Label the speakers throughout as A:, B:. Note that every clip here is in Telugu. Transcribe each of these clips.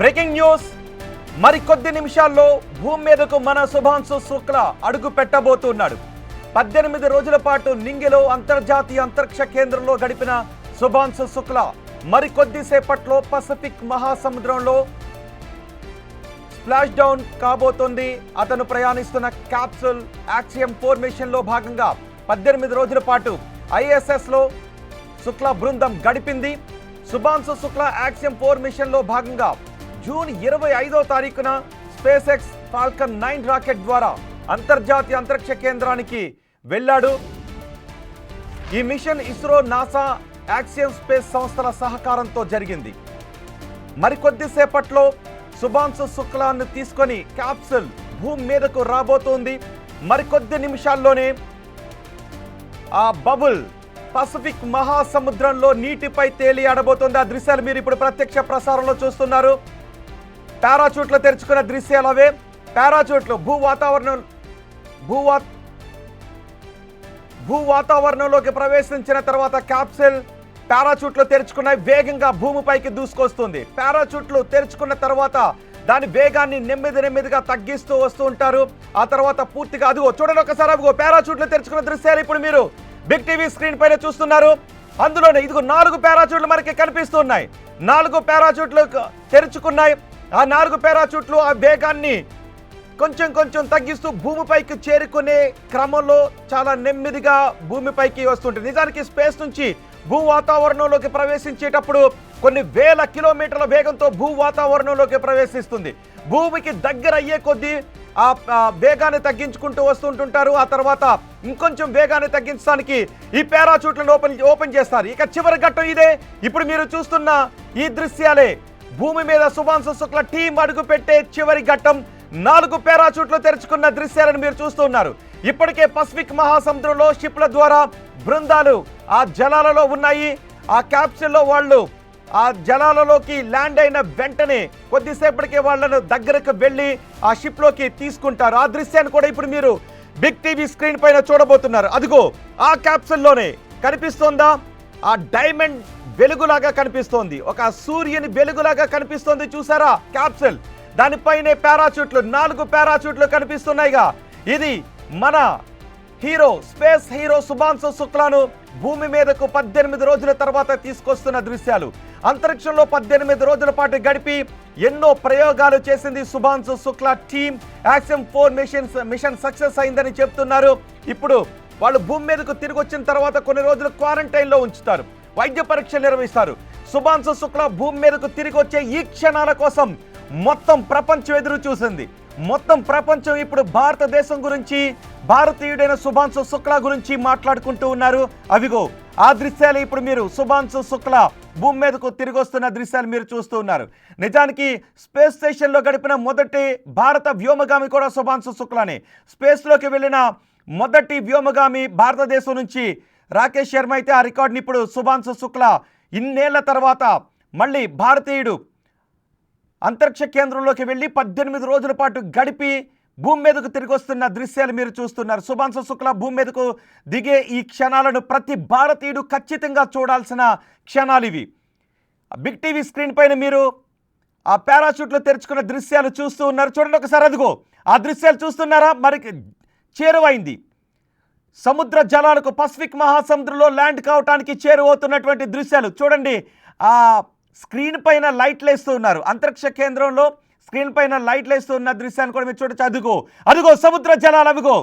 A: Breaking news. మరికొద్ది నిమిషాల్లో భూమి మీదకు మన శుభాంశు శుక్లా అడుగు పెట్టబోతున్నాడు. 18 రోజుల పాటు నింగిలో అంతర్జాతీయ అంతరిక్ష కేంద్రంలో గడిపిన శుభాంశు శుక్లా మరికొద్ది సేపట్లో పసిఫిక్ మహాసముద్రంలో స్ప్లాష్ డౌన్ కాబోతోంది. అతను ప్రయాణిస్తున్న క్యాప్సూల్ యాక్సియం 4 మిషన్లో భాగంగా 18 రోజుల పాటు ISSలో శుక్లా బృందం గడిపింది. శుభాంశు శుక్లా యాక్సియం 4 మిషన్లో భాగంగా జూన్ 25వ తారీఖున స్పేస్ ఎక్స్ ఫాల్కన్ 9 రాకెట్ ద్వారా అంతర్జాతీయ అంతరిక్ష కేంద్రానికి వెళ్ళాడు. ఈ mission ISRO, NASA, Axiom space సంస్థల సహకారంతో జరిగింది. మరికొద్ది సేపట్లో శుభాంశు శుక్లాను తీసుకొని క్యాప్సూల్ భూమి మీదకు రాబోతోంది. మరికొద్ది నిమిషాల్లోనే ఆ బబుల్ పసిఫిక్ మహాసముద్రంలో నీటిపై తేలి ఆడబోతోంది. ఆ దృశ్యాలు మీరు ఇప్పుడు ప్రత్యక్ష ప్రసారంలో చూస్తున్నారు. పారాచూట్లు తెరుచుకున్న దృశ్యాలు అవే. పారాచూట్లు భూ వాతావరణంలోకి ప్రవేశించిన తర్వాత క్యాప్సూల్ పారాచూట్లు తెరుచుకున్నాయి. వేగంగా భూమిపైకి దూసుకొస్తుంది. పారాచూట్లు తెరుచుకున్న తర్వాత దాని వేగాన్ని నెమ్మదిగా తగ్గిస్తూ వస్తూ ఉంటారు. ఆ తర్వాత పూర్తిగా అదిగో చూడండి ఒకసారి, అదిగో పారాచూట్లు తెరుచుకున్న దృశ్యాలు ఇప్పుడు మీరు బిగ్ టీవీ స్క్రీన్ పైన చూస్తున్నారు. అందులోనే ఇదిగో 4 పారాచూట్లు మనకి కనిపిస్తున్నాయి. 4 పారాచూట్లు తెరుచుకున్నాయి. ఆ 4 పారాచూట్లు ఆ వేగాన్ని కొంచెం తగ్గిస్తూ భూమిపైకి చేరుకునే క్రమంలో చాలా నెమ్మదిగా భూమిపైకి వస్తుంటుంది. నిజానికి స్పేస్ నుంచి భూ వాతావరణంలోకి ప్రవేశించేటప్పుడు కొన్ని వేల కిలోమీటర్ల వేగంతో భూ వాతావరణంలోకి ప్రవేశిస్తుంది. భూమికి దగ్గర అయ్యే కొద్దీ ఆ వేగాన్ని తగ్గించుకుంటూ వస్తుంటుంటారు. ఆ తర్వాత ఇంకొంచెం వేగాన్ని తగ్గించడానికి ఈ పారాచూట్లను ఓపెన్ చేస్తారు. ఇక చివరి ఘట్టం ఇదే. ఇప్పుడు మీరు చూస్తున్న ఈ దృశ్యాలే భూమి మీద శుభాంశు శుక్లా టీం అడుగు పెట్టే చివరి ఘట్టం. 4 పారాచూట్లు తెరుచుకున్న దృశ్యాలను మీరు చూస్తున్నారు. ఇప్పటికే పసిఫిక్ మహాసముద్రంలో షిప్ల ద్వారా బృందాలు ఆ జలాలలో ఉన్నాయి. ఆ క్యాప్సూల్లో వాళ్ళు ఆ జలాలలోకి ల్యాండ్ అయిన వెంటనే కొద్దిసేపటికే వాళ్ళను దగ్గరకు వెళ్ళి ఆ షిప్లోకి తీసుకుంటారు. ఆ దృశ్యాన్ని కూడా ఇప్పుడు మీరు బిగ్ టీవీ స్క్రీన్ పైన చూడబోతున్నారు. అదిగో ఆ క్యాప్సూల్లోనే కనిపిస్తోందా ఆ డైమండ్ వెలుగులాగా కనిపిస్తోంది. ఒక సూర్యుని వెలుగులాగా కనిపిస్తోంది. చూసారా క్యాప్సూల్? దానిపైనే పారాచూట్లు 4 పారాచూట్లు కనిపిస్తున్నాయిగా. ఇది మన హీరో, స్పేస్ హీరో శుభాంశు శుక్లాను భూమి మీదకు 18 రోజుల తర్వాత తీసుకొస్తున్న దృశ్యాలు. అంతరిక్షంలో 18 రోజుల పాటు గడిపి ఎన్నో ప్రయోగాలు చేసింది Shubhanshu Shukla team. Axiom 4 mission success అయిందని చెప్తున్నారు. ఇప్పుడు వాళ్ళు భూమి మీదకు తిరిగి వచ్చిన తర్వాత కొన్ని రోజులు క్వారంటైన్లో ఉంచుతారు, వైద్య పరీక్షలు నిర్వహిస్తారు. శుభాంశు శుక్లా భూమి మీదకు తిరిగి వచ్చే ఈ క్షణాల కోసం మొత్తం ప్రపంచం ఎదురు చూసింది. మొత్తం ప్రపంచం ఇప్పుడు భారతదేశం గురించి, భారతీయుడైన శుభాంశు శుక్లా గురించి మాట్లాడుకుంటూ ఉన్నారు. అవిగో ఆ దృశ్యాలు ఇప్పుడు మీరు శుభాంశు శుక్లా భూమి మీదకు తిరిగి వస్తున్న దృశ్యాలు మీరు చూస్తూ ఉన్నారు. నిజానికి స్పేస్ స్టేషన్లో గడిపిన మొదటి భారత వ్యోమగామి కూడా శుభాంశు శుక్లానే. స్పేస్లోకి వెళ్ళిన మొదటి వ్యోమగామి భారతదేశం నుంచి రాకేష్ శర్మ అయితే ఆ రికార్డుని ఇప్పుడు శుభాంశు శుక్లా ఇన్నేళ్ల తర్వాత మళ్ళీ భారతీయుడు అంతరిక్ష కేంద్రంలోకి వెళ్ళి 18 రోజుల పాటు గడిపి భూమి మీదకు తిరిగి వస్తున్న దృశ్యాలు మీరు చూస్తున్నారు. శుభాంశు శుక్లా భూమి మీదకు దిగే ఈ క్షణాలను ప్రతి భారతీయుడు ఖచ్చితంగా చూడాల్సిన క్షణాలు ఇవి. బిగ్ టీవీ స్క్రీన్ పైన మీరు ఆ పారాచూట్లు తెరుచుకున్న దృశ్యాలు చూస్తూ ఉన్నారు. చూడండి ఒకసారి, అదిగో ఆ దృశ్యాలు చూస్తున్నారా? మరి చేరువైంది సముద్ర జలాలకు, పసిఫిక్ మహాసముద్రంలో ల్యాండ్ కావటానికి చేరువవుతున్నటువంటి దృశ్యాలు చూడండి. ఆ స్క్రీన్ పైన లైట్లు వేస్తూ ఉన్నారు. అంతరిక్ష కేంద్రంలో స్క్రీన్ పైన లైట్లు వేస్తూ ఉన్న దృశ్యాన్ని కూడా మీరు చూడొచ్చు. అదిగో సముద్ర జలాలు, అవిగో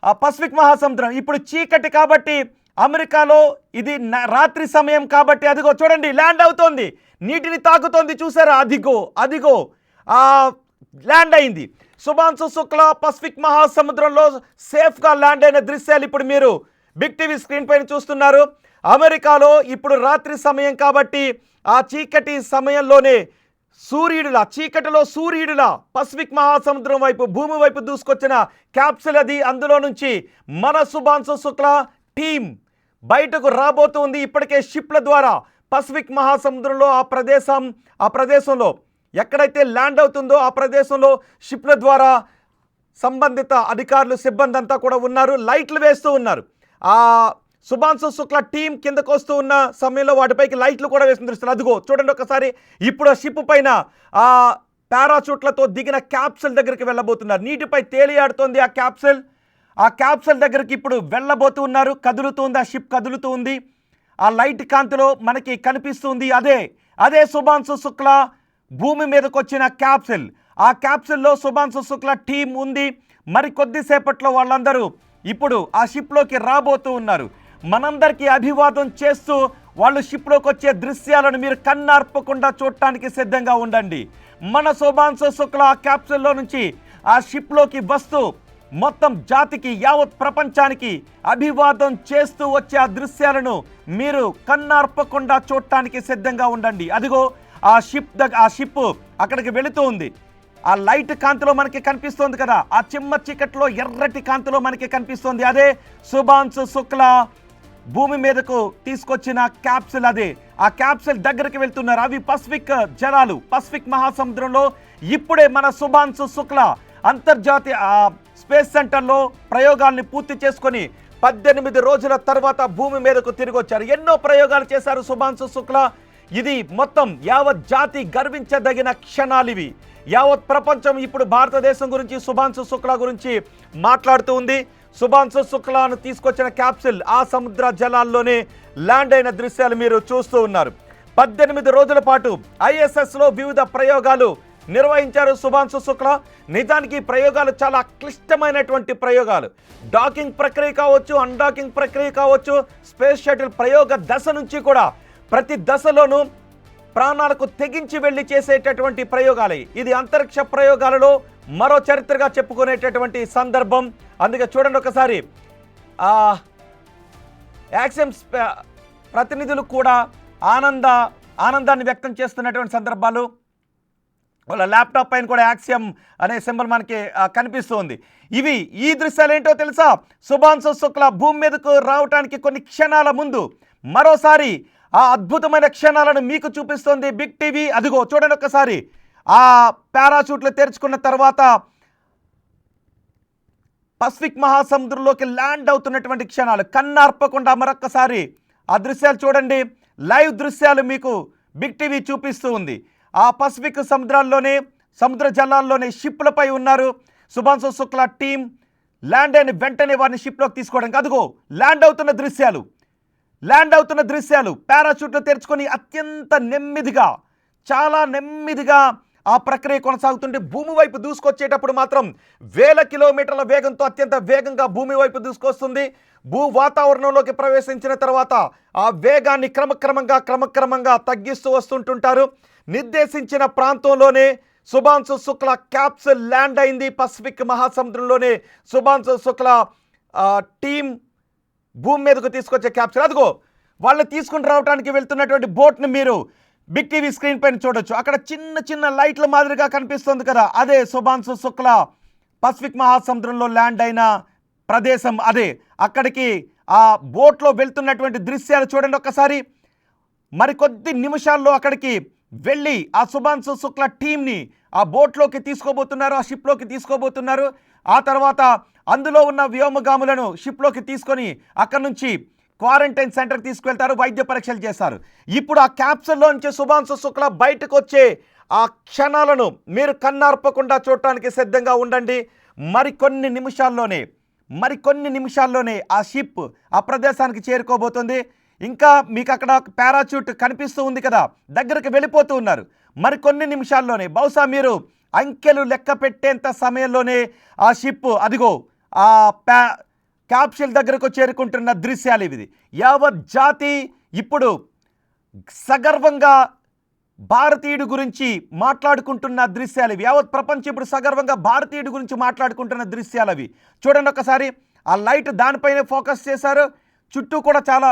A: ఆ పసిఫిక్ మహాసముద్రం. ఇప్పుడు చీకటి కాబట్టి అమెరికాలో ఇది రాత్రి సమయం కాబట్టి అదిగో చూడండి ల్యాండ్ అవుతోంది, నీటిని తాకుతోంది. చూసారా? అదిగో ఆ ల్యాండ్ అయింది. శుభాంశు శుక్లా పసిఫిక్ మహాసముద్రంలో సేఫ్గా ల్యాండ్ అయిన దృశ్యాలు ఇప్పుడు మీరు బిగ్ టీవీ స్క్రీన్ పైన చూస్తున్నారు. అమెరికాలో ఇప్పుడు రాత్రి సమయం కాబట్టి ఆ చీకటి సమయంలోనే చీకటిలో సూర్యుడిలా పసిఫిక్ మహాసముద్రం వైపు, భూమి వైపు దూసుకొచ్చిన క్యాప్సూల్ అది. అందులో నుంచి మన శుభాంశు శుక్లా టీం బయటకు రాబోతుంది. ఇప్పటికే షిప్ల ద్వారా పసిఫిక్ మహాసముద్రంలో ఆ ప్రదేశంలో ఎక్కడైతే ల్యాండ్ అవుతుందో ఆ ప్రదేశంలో షిప్ల ద్వారా సంబంధిత అధికారులు, సిబ్బంది అంతా కూడా ఉన్నారు. లైట్లు వేస్తూ ఉన్నారు. ఆ శుభాంశు శుక్లా టీం కిందకు వస్తూ ఉన్న సమయంలో వాటిపైకి లైట్లు కూడా వేసిన దృష్టిలో అదిగో చూడండి ఒకసారి. ఇప్పుడు ఆ షిప్ పైన ఆ పారాచూట్లతో దిగిన క్యాప్సూల్ దగ్గరికి వెళ్ళబోతున్నారు. నీటిపై తేలియాడుతోంది ఆ క్యాప్సూల్. ఆ క్యాప్సూల్ దగ్గరికి ఇప్పుడు వెళ్ళబోతూ ఉన్నారు. కదులుతుంది, ఆ షిప్ కదులుతూ ఉంది. ఆ లైట్ కాంతిలో మనకి కనిపిస్తుంది అదే శుభాంశు శుక్లా భూమి మీదకి వచ్చిన క్యాప్సూల్. ఆ క్యాప్సూల్లో శుభాంశు శుక్లా టీం ఉంది. మరి కొద్దిసేపట్లో వాళ్ళందరూ ఇప్పుడు ఆ షిప్లోకి రాబోతూ ఉన్నారు. మనందరికీ అభివాదం చేస్తూ వాళ్ళు షిప్లోకి వచ్చే దృశ్యాలను మీరు కన్నార్పకుండా చూడటానికి సిద్ధంగా ఉండండి. మన శుభాంశు శుక్లా క్యాప్సూల్లో నుంచి ఆ షిప్లోకి వస్తూ మొత్తం జాతికి, యావత్ ప్రపంచానికి అభివాదం చేస్తూ వచ్చే ఆ దృశ్యాలను మీరు కన్నార్పకుండా చూడటానికి సిద్ధంగా ఉండండి. అదిగో ఆ షిప్ అక్కడికి వెళుతూ ఉంది. ఆ లైట్ కాంతిలో మనకి కనిపిస్తోంది కదా, ఆ చిమ్మ చీకట్లో ఎర్రటి కాంతిలో మనకి కనిపిస్తోంది అదే శుభాంశు శుక్లా భూమి మీదకు తీసుకొచ్చిన క్యాప్సూల్. ఆ క్యాప్సూల్ దగ్గరికి వెళ్తున్నారు. అవి పసిఫిక్ జలాలు, పసిఫిక్ మహాసముద్రంలో. ఇప్పుడే మన శుభాంశు శుక్లా అంతర్జాతీయ స్పేస్ సెంటర్లో ప్రయోగాల్ని పూర్తి చేసుకొని 18 రోజుల తర్వాత భూమి మీదకు తిరిగి వచ్చారు. ఎన్నో ప్రయోగాలు చేశారు శుభాంశు శుక్లా. ఇది మొత్తం యావత్ జాతి గర్వించదగిన క్షణాలు ఇవి. యావత్ ప్రపంచం ఇప్పుడు భారతదేశం గురించి, శుభాంశు శుక్లా గురించి మాట్లాడుతూ ఉంది. శుభాంశు శుక్లాను తీసుకొచ్చిన క్యాప్సూల్ ఆ సముద్ర జలాల్లోనే ల్యాండ్ అయిన దృశ్యాలు మీరు చూస్తూ ఉన్నారు. 18 రోజుల పాటు ISSలో వివిధ ప్రయోగాలు నిర్వహించారు శుభాంశు శుక్లా. నిజానికి ప్రయోగాలు చాలా క్లిష్టమైనటువంటి ప్రయోగాలు. డాకింగ్ ప్రక్రియ కావచ్చు, అన్డాకింగ్ ప్రక్రియ కావచ్చు, స్పేస్ షటిల్ ప్రయోగ దశ నుంచి కూడా ప్రతి దశలోనూ ప్రాణాలకు తెగించి వెళ్ళి చేసేటటువంటి ప్రయోగాలే. ఇది అంతరిక్ష ప్రయోగాలలో మరో చరిత్రగా చెప్పుకునేటటువంటి సందర్భం. అందుకే చూడండి ఒకసారి. యాక్సిమ్స్ ప్రతినిధులు కూడా ఆనందాన్ని వ్యక్తం చేస్తున్నటువంటి సందర్భాలు. వాళ్ళ ల్యాప్టాప్ పైన కూడా యాక్సియం అనే సింబల్ మనకి కనిపిస్తుంది. ఈ దృశ్యాలు ఏంటో తెలుసా? శుభాంశు శుక్లా భూమి మీదకు రావడానికి కొన్ని క్షణాల ముందు మరోసారి ఆ అద్భుతమైన క్షణాలను మీకు చూపిస్తోంది బిగ్ టీవీ. అదిగో చూడండి ఒక్కసారి. ఆ పారాచూట్లు తెరుచుకున్న తర్వాత పసిఫిక్ మహాసముద్రంలోకి ల్యాండ్ అవుతున్నటువంటి క్షణాలు కన్నార్పకుండా మరొక్కసారి ఆ దృశ్యాలు చూడండి. లైవ్ దృశ్యాలు మీకు బిగ్ టీవీ చూపిస్తూ ఉంది. ఆ పసిఫిక్ సముద్ర జలాల్లోనే షిప్లపై ఉన్నారు శుభాంశు శుక్లా టీం. ల్యాండ్ అయిన వెంటనే వారిని షిప్లోకి తీసుకోవడానికి అదిగో ల్యాండ్ అవుతున్న దృశ్యాలు పారాచూట్లు తెరుచుకొని అత్యంత నెమ్మదిగా, చాలా నెమ్మదిగా ఆ ప్రక్రియ కొనసాగుతుంటే భూమి వైపు దూసుకొచ్చేటప్పుడు మాత్రం 1000 కిలోమీటర్ల వేగంతో అత్యంత వేగంగా భూమి వైపు దూసుకొస్తుంది. భూ వాతావరణంలోకి ప్రవేశించిన తర్వాత ఆ వేగాన్ని క్రమక్రమంగా తగ్గిస్తూ వస్తుంటుంటారు. నిర్దేశించిన ప్రాంతంలోనే శుభాంశు శుక్లా క్యాప్సూల్ ల్యాండ్ అయింది. పసిఫిక్ మహాసముద్రంలోనే శుభాంశు శుక్లా టీం భూమి మీదకు తీసుకొచ్చే క్యాప్సూల్. అదిగో వాళ్ళు తీసుకుని రావడానికి వెళ్తున్నటువంటి బోట్ని మీరు బిగ్ టీవీ స్క్రీన్ పైన చూడొచ్చు. అక్కడ చిన్న లైట్ల మాదిరిగా కనిపిస్తుంది కదా, అదే శుభాంశు శుక్లా పసిఫిక్ మహాసముద్రంలో ల్యాండ్ అయిన ప్రదేశం. అక్కడికి ఆ బోట్లో వెళ్తున్నటువంటి దృశ్యాలు చూడండి ఒక్కసారి. మరికొద్ది నిమిషాల్లో అక్కడికి వెళ్ళి ఆ శుభాంశు శుక్లా టీంని ఆ బోట్లోకి తీసుకోబోతున్నారు, ఆ షిప్లోకి తీసుకోబోతున్నారు. ఆ తర్వాత అందులో ఉన్న వ్యోమగాములను షిప్లోకి తీసుకొని అక్కడి నుంచి క్వారంటైన్ సెంటర్కి తీసుకువెళ్తారు, వైద్య పరీక్షలు చేస్తారు. ఇప్పుడు ఆ క్యాప్సూల్లో నుంచి శుభాంశు శుక్లా బయటకు వచ్చే ఆ క్షణాలను మీరు కన్నార్పకుండా చూడటానికి సిద్ధంగా ఉండండి. మరికొన్ని నిమిషాల్లోనే ఆ షిప్ ఆ ప్రదేశానికి చేరుకోబోతుంది. ఇంకా మీకు అక్కడ పారాచూట్ కనిపిస్తూ ఉంది కదా, దగ్గరికి వెళ్ళిపోతూ ఉన్నారు. మరికొన్ని నిమిషాల్లోనే, బహుశా మీరు అంకెలు లెక్క పెట్టేంత సమయంలోనే ఆ షిప్ అదిగో ఆ క్యాప్సూల్ దగ్గరకు చేరుకుంటున్న దృశ్యాలు ఇవి. యావత్ జాతి ఇప్పుడు సగర్వంగా భారతీయుడి గురించి మాట్లాడుకుంటున్న దృశ్యాలు ఇవి. యావత్ ప్రపంచం ఇప్పుడు సగర్వంగా భారతీయుడి గురించి మాట్లాడుకుంటున్న దృశ్యాలు అవి. చూడండి ఒకసారి. ఆ లైట్ దానిపైనే ఫోకస్ చేశారు. చుట్టూ కూడా చాలా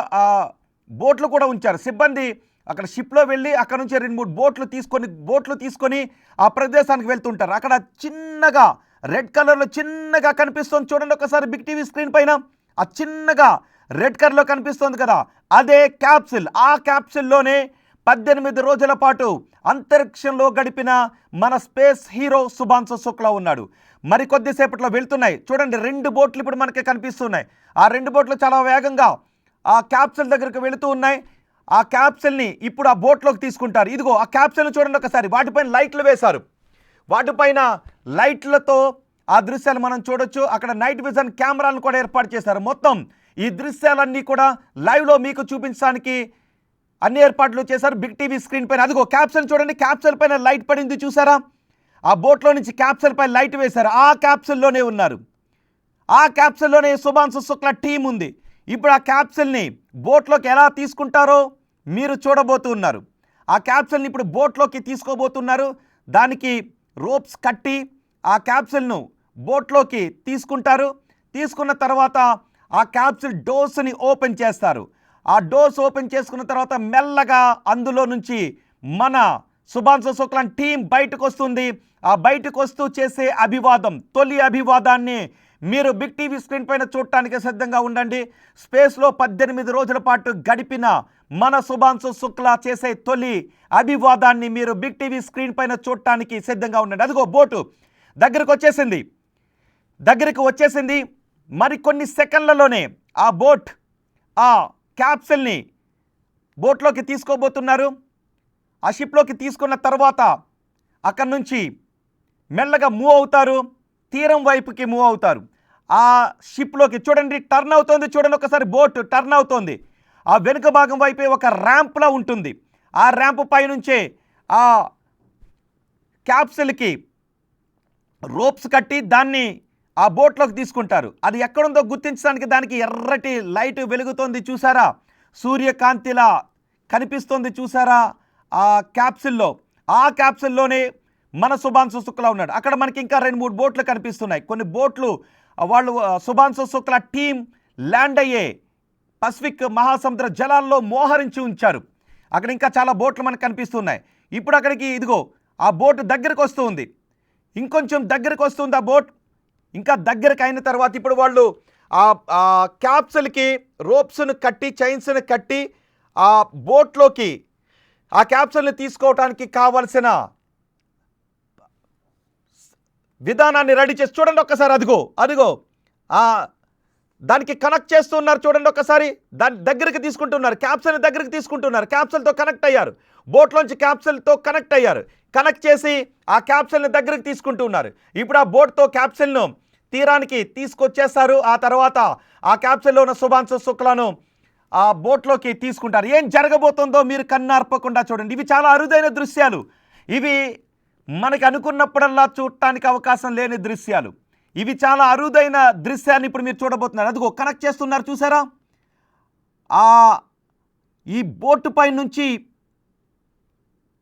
A: బోట్లు కూడా ఉంచారు. సిబ్బంది అక్కడ షిప్లో వెళ్ళి అక్కడ నుంచి 2-3 బోట్లు తీసుకొని ఆ ప్రదేశానికి వెళ్తుంటారు. అక్కడ చిన్నగా రెడ్ కలర్లో చిన్నగా కనిపిస్తుంది చూడండి ఒకసారి బిగ్ టీవీ స్క్రీన్ పైన. ఆ చిన్నగా రెడ్ కలర్లో కనిపిస్తుంది కదా, అదే క్యాప్సూల్. ఆ క్యాప్సూల్లోనే 18 రోజుల పాటు అంతరిక్షంలో గడిపిన మన స్పేస్ హీరో శుభాంశు శుక్లా ఉన్నాడు. మరికొద్దిసేపట్లో వెళ్తున్నాయి చూడండి 2 బోట్లు ఇప్పుడు మనకి కనిపిస్తున్నాయి. ఆ 2 బోట్లు చాలా వేగంగా ఆ క్యాప్సూల్ దగ్గరకు వెళుతూ ఉన్నాయి. ఆ క్యాప్సూల్ని ఇప్పుడు ఆ బోట్లోకి తీసుకుంటారు. ఇదిగో ఆ క్యాప్సూల్ని చూడండి ఒకసారి. వాటిపైన లైట్లు వేశారు. వాటిపైన లైట్లతో ఆ దృశ్యాలు మనం చూడొచ్చు. అక్కడ నైట్ విజన్ కెమెరాలను కూడా ఏర్పాటు చేశారు. మొత్తం ఈ దృశ్యాలన్నీ కూడా లైవ్లో మీకు చూపించడానికి అన్ని ఏర్పాట్లు చేశారు. బిగ్ టీవీ స్క్రీన్ పైన అదిగో క్యాప్సూల్ చూడండి. క్యాప్సూల్ పైన లైట్ పడింది చూసారా? ఆ బోట్లో నుంచి క్యాప్సూల్ పైన లైట్ వేశారు. ఆ క్యాప్సూల్లోనే ఉన్నారు. ఆ క్యాప్సూల్లోనే శుభాంశు శుక్లా టీం ఉంది. ఇప్పుడు ఆ క్యాప్సూల్ని బోట్లోకి ఎలా తీసుకుంటారో మీరు చూడబోతున్నారు. ఆ క్యాప్సూల్ని ఇప్పుడు బోట్లోకి తీసుకోబోతున్నారు. దానికి రోప్స్ కట్టి ఆ క్యాప్సూల్ను బోట్లోకి తీసుకుంటారు. తీసుకున్న తర్వాత ఆ క్యాప్సూల్ డోర్స్ని ఓపెన్ చేస్తారు. ఆ డోర్స్ ఓపెన్ చేసుకున్న తర్వాత మెల్లగా అందులో నుంచి మన శుభాంశు శుక్లా టీం బయటకు వస్తుంది. ఆ బయటకు వస్తూ చేసే అభివాదం, తొలి అభివాదాన్ని మీరు బిగ్ టీవీ స్క్రీన్ పైన చూడటానికి సిద్ధంగా ఉండండి. స్పేస్లో 18 రోజుల పాటు గడిపిన మన శుభాంశు శుక్లా చేసే తొలి అభివాదాన్ని మీరు బిగ్ టీవీ స్క్రీన్ పైన చూడటానికి సిద్ధంగా ఉండండి. అదిగో బోటు దగ్గరకు వచ్చేసింది. మరికొన్ని సెకండ్లలోనే ఆ బోట్ ఆ క్యాప్సూల్ని బోట్లోకి తీసుకోబోతున్నారు. ఆ షిప్లోకి తీసుకున్న తర్వాత అక్కడి నుంచి మెల్లగా మూవ్ అవుతారు. తీరం వైపుకి మూవ్ అవుతారు. ఆ షిప్లోకి చూడండి టర్న్ అవుతోంది. చూడండి ఒకసారి బోట్ టర్న్ అవుతోంది. ఆ వెనుక భాగం వైపే ఒక ర్యాంప్లా ఉంటుంది. ఆ ర్యాంప్ పైనుంచే ఆ క్యాప్సూల్కి రోప్స్ కట్టి దాన్ని ఆ బోట్లోకి తీసుకుంటారు. అది ఎక్కడుందో గుర్తించడానికి దానికి ఎర్రటి లైట్ వెలుగుతోంది చూసారా? సూర్యకాంతిలా కనిపిస్తోంది చూసారా? ఆ క్యాప్సూల్లో, ఆ క్యాప్సూల్లోనే మన శుభాంశు శుక్లా ఉన్నాడు. అక్కడ మనకి ఇంకా 2-3 బోట్లు కనిపిస్తున్నాయి. కొన్ని బోట్లు వాళ్ళు శుభాంశు శుక్లా టీం ల్యాండ్ అయ్యే పసిఫిక్ మహాసముద్ర జలాల్లో మోహరించి ఉంచారు. అక్కడ ఇంకా చాలా బోట్లు మనకు కనిపిస్తున్నాయి. ఇప్పుడు అక్కడికి ఇదిగో ఆ బోట్ దగ్గరకు వస్తూ ఉంది. ఇంకొంచెం దగ్గరకు వస్తుంది ఆ బోట్. ఇంకా దగ్గరకు అయిన తర్వాత ఇప్పుడు వాళ్ళు ఆ క్యాప్సూల్కి రోప్స్ను కట్టి, చైన్స్ను కట్టి ఆ బోట్లోకి ఆ క్యాప్సూల్ని తీసుకోవడానికి కావలసిన విధానాన్ని రెడీ చేసి చూడండి ఒక్కసారి. అదిగో దానికి కనెక్ట్ చేస్తున్నారు చూడండి ఒక్కసారి. దాని దగ్గరికి తీసుకుంటున్నారు. క్యాప్సూల్ని దగ్గరికి తీసుకుంటున్నారు. క్యాప్సూల్తో కనెక్ట్ అయ్యారు. బోట్లోంచి క్యాప్సూల్తో కనెక్ట్ అయ్యారు. కనెక్ట్ చేసి ఆ క్యాప్సూల్ని దగ్గరికి తీసుకుంటున్నారు. ఇప్పుడు ఆ బోట్తో క్యాప్సూల్ను తీరానికి తీసుకొచ్చేస్తారు. ఆ తర్వాత ఆ క్యాప్సూల్లో ఉన్న శుభాంశు శుక్లాను ఆ బోట్లోకి తీసుకుంటారు. ఏం జరగబోతుందో మీరు కన్నార్పకుండా చూడండి. ఇవి చాలా అరుదైన దృశ్యాలు. ఇవి మనకి అనుకున్నప్పుడల్లా చూడటానికి అవకాశం లేని దృశ్యాలు. ఇవి చాలా అరుదైన దృశ్యాన్ని ఇప్పుడు మీరు చూడబోతున్నారు. అదిగో కనెక్ట్ చేస్తున్నారు చూసారా? ఈ బోటు పై నుంచి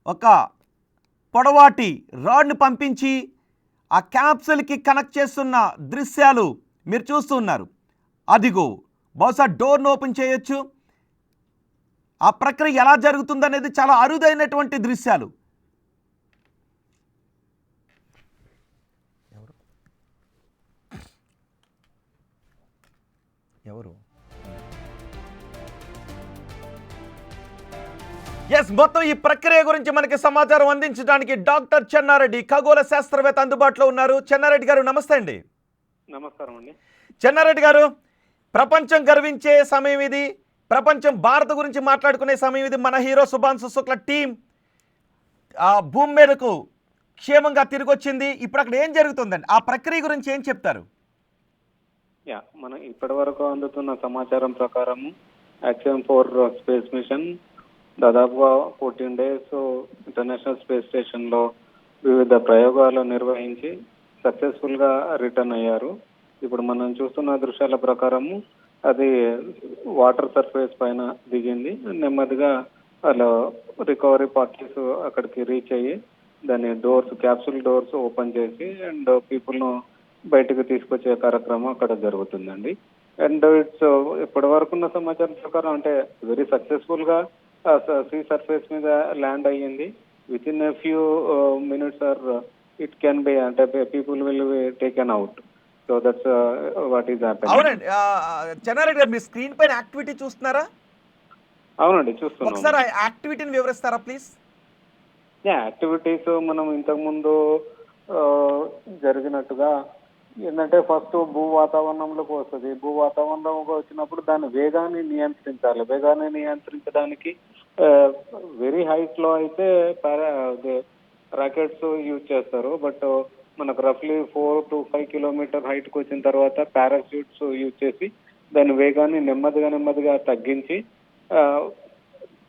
A: ఒక పొడవాటి రాడ్ని పంపించి ఆ క్యాప్సూల్కి కనెక్ట్ చేస్తున్న దృశ్యాలు మీరు చూస్తున్నారు. అదిగో బహుశా డోర్ను ఓపెన్ చేయొచ్చు. ఆ ప్రక్రియ ఎలా జరుగుతుందనేది చాలా అరుదైనటువంటి దృశ్యాలు. ఎవరు మొత్తం ఈ ప్రక్రియ గురించి మనకి సమాచారం అందించడానికి డాక్టర్ చెన్నారెడ్డి, ఖగోళ శాస్త్రవేత్త అందుబాటులో ఉన్నారు. చెన్నారెడ్డి గారు నమస్తే అండి.
B: నమస్కారం అండి.
A: చెన్నారెడ్డి గారు, ప్రపంచం గర్వించే సమయం ఇది. ప్రపంచం భారత్ గురించి మాట్లాడుకునే సమయం ఇది. మన హీరో శుభాంశు శుక్లా టీం భూమి మీదకు క్షేమంగా తిరిగి వచ్చింది. ఇప్పుడు అక్కడ ఏం జరుగుతుందండి? ఆ ప్రక్రియ గురించి ఏం చెప్తారు?
B: మనం ఇప్పటి వరకు అందుతున్న సమాచారం ప్రకారం యాక్సియం 4 స్పేస్ మిషన్ దాదాపుగా 14 days ఇంటర్నేషనల్ స్పేస్ స్టేషన్ లో వివిధ ప్రయోగాలు నిర్వహించి సక్సెస్ఫుల్ గా రిటర్న్ అయ్యారు. ఇప్పుడు మనం చూస్తున్న దృశ్యాల ప్రకారము అది వాటర్ సర్ఫేస్ పైన దిగింది. నెమ్మదిగా అలా రికవరీ పార్టీస్ అక్కడికి రీచ్ అయ్యి దాని క్యాప్సూల్ డోర్స్ ఓపెన్ చేసి అండ్ పీపుల్ ను బయటకు తీసుకొచ్చే కార్యక్రమం అక్కడ జరుగుతుందండి. అండ్ ఇట్స్ ఇప్పటి వరకు ఉన్న సమాచారం ప్రకారం అంటే వెరీ సక్సెస్ఫుల్ గా సీ సర్ఫేస్ మీద ల్యాండ్ అయ్యింది. With in few minutes or it can be అంటే people will be taken out. So that's what is happening.
A: అవునండి. చెన్నారెడ్డి గారు, మీ స్క్రీన్ పైన యాక్టివిటీ చూస్తున్నారా?
B: అవునండి, చూస్తున్నాం.
A: ఒకసారి ఆ యాక్టివిటీని వివరిస్తారా ప్లీజ్?
B: యాక్టివిటీస్ మనం ఇంతకుముందు జరిగినట్టుగా ఏంటంటే ఫస్ట్ భూ వాతావరణంలోకి వస్తుంది. భూ వాతావరణంలోకి వచ్చినప్పుడు దాని వేగాన్ని నియంత్రించాలి. వేగాన్ని నియంత్రించడానికి వెరీ హైట్ లో అయితే రాకెట్స్ యూజ్ చేస్తారు. బట్ మనకు రఫ్లీ 4 to 5 కిలోమీటర్ హైట్ కు వచ్చిన తర్వాత పారాషూట్స్ యూజ్ చేసి దాని వేగాన్ని నెమ్మదిగా తగ్గించి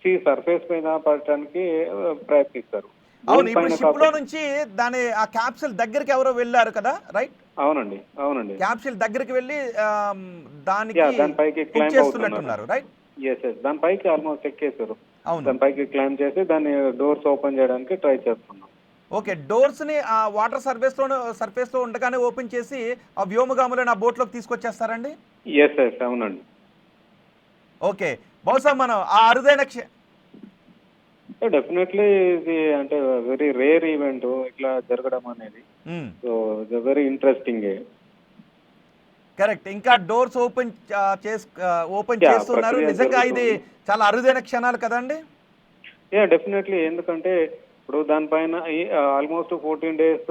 B: సీ సర్ఫేస్ పైన పడటానికి ప్రయత్నిస్తారు.
A: అవును,
B: భూమి
A: ఇప్పుడు
B: పైన
A: షిప్ లో
B: కాకుండా.
A: నుంచి దాని ఆ క్యాప్సిల్ దగ్గరికి ఎవరో వెళ్ళారు కదా, రైట్?
B: అవునండి.
A: క్యాప్సిల్ దగ్గరికి వెళ్ళి దానికి
B: దానిపైకి
A: హుక్
B: క్లైంబ్ అవుతున్నారు.
A: చేస్తున్నట్టున్నారు, రైట్?
B: ఎస్ దానిపైకి ఆల్మోస్ట్ ఎక్కేశారు.
A: అవును.
B: దానిపైకి క్లైంబ్ చేసి దాన్ని డోర్స్ ఓపెన్ చేయడానికి ట్రై చేస్తున్నాం.
A: ఓకే, డోర్స్ ని ఆ వాటర్ సర్ఫేస్ లో ఉండగానే ఓపెన్ చేసి ఆ వ్యోమగాములను ఆ బోట్ లోకి తీసుకొచ్చేస్తారండి.
B: ఎస్ అవునండి.
A: ఓకే, బహుశా మనం ఆ అరుదైన
B: డెఫినెట్లీ ఇది అంటే వెరీ రేర్ ఈవెంట్ ఇట్లా జరగడం అనేది.
A: మ్మ్.
B: So it's very interesting.
A: Correct. ఇంకా డోర్స్ ఓపెన్ చేస్తున్నారు.
B: ప్రక్రియ
A: నిజంగా ఇది
B: జరుగుతుంది.
A: చాలా అరుదైన క్షణాలు కదండి.
B: డెఫినెట్లీ. ఎందుకంటే ఇప్పుడు దానిపైన ఆల్మోస్ట్ 14 days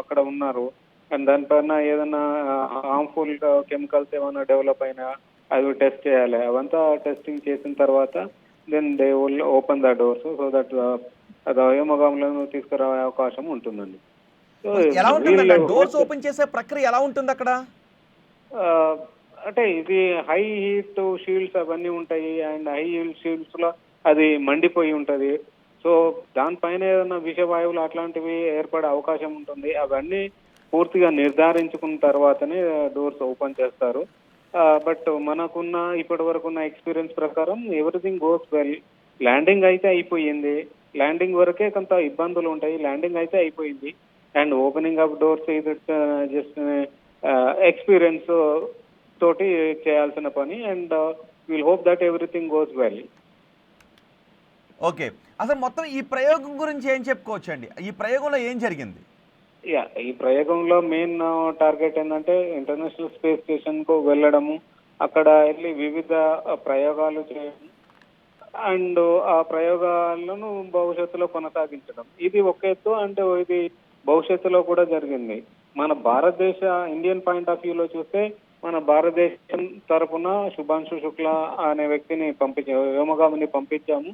B: అక్కడ ఉన్నారు. అండ్ దానిపైన ఏదైనా హార్మ్ఫుల్ కెమికల్స్ ఏమైనా డెవలప్ అయినా అవి టెస్ట్ చేయాలి. అవంతా టెస్టింగ్ చేసిన తర్వాత then they will open the doors so that అది వ్యోమగాములను తీసుకురావే అవకాశం ఉంటుందండి. సో
A: ఎలా ఉంటుందండి
B: వీళ్ళు
A: డోర్స్ ఓపెన్ చేసే ప్రక్రియ, ఎలా ఉంటుంది అక్కడ?
B: ఆ, అంటే ఇది హై హీట్ షీల్డ్స్ అవన్నీ ఉంటాయి. అండ్ హై హీట్ షీల్డ్స్ లో అది మండిపోయి ఉంటది. సో దానిపైన ఏదైనా విషవాయువులు అట్లాంటివి ఏర్పడే అవకాశం ఉంటుంది. అవన్నీ పూర్తిగా నిర్ధారించుకున్న తర్వాతనే డోర్స్ ఓపెన్ చేస్తారు. బట్ మనకున్న ఇప్పటి వరకు ఉన్న ఎక్స్పీరియన్స్ ప్రకారం ఎవ్రీథింగ్ గోస్ వెల్. ల్యాండింగ్ అయితే అయిపోయింది. ల్యాండింగ్ వరకే కొంత ఇబ్బందులు ఉంటాయి. ల్యాండింగ్ అయితే అయిపోయింది. అండ్ ఓపెనింగ్ ఆఫ్ డోర్స్ ఇది జస్ట్ ఎక్స్పీరియన్స్ తోటి చేయాల్సిన పని. And will hope that everything goes well.
A: Okay, అసలు మొత్తం ఈ ప్రయోగం గురించి ఏం చెప్పుకోవచ్చండి? ఈ ప్రయోగంలో ఏం జరిగింది?
B: ఈ ప్రయోగంలో మెయిన్ టార్గెట్ ఏంటంటే ఇంటర్నేషనల్ స్పేస్ స్టేషన్ కు వెళ్ళడము, అక్కడ వెళ్ళి వివిధ ప్రయోగాలు చేయడం అండ్ ఆ ప్రయోగాలను భవిష్యత్తులో కొనసాగించడం. ఇది ఒక ఎత్తు. అంటే ఇది భవిష్యత్తులో కూడా జరిగింది. మన భారతదేశ ఇండియన్ పాయింట్ ఆఫ్ వ్యూలో చూస్తే మన భారతదేశం తరపున శుభాంశు శుక్లా అనే వ్యక్తిని వ్యోమగామిని పంపించాము.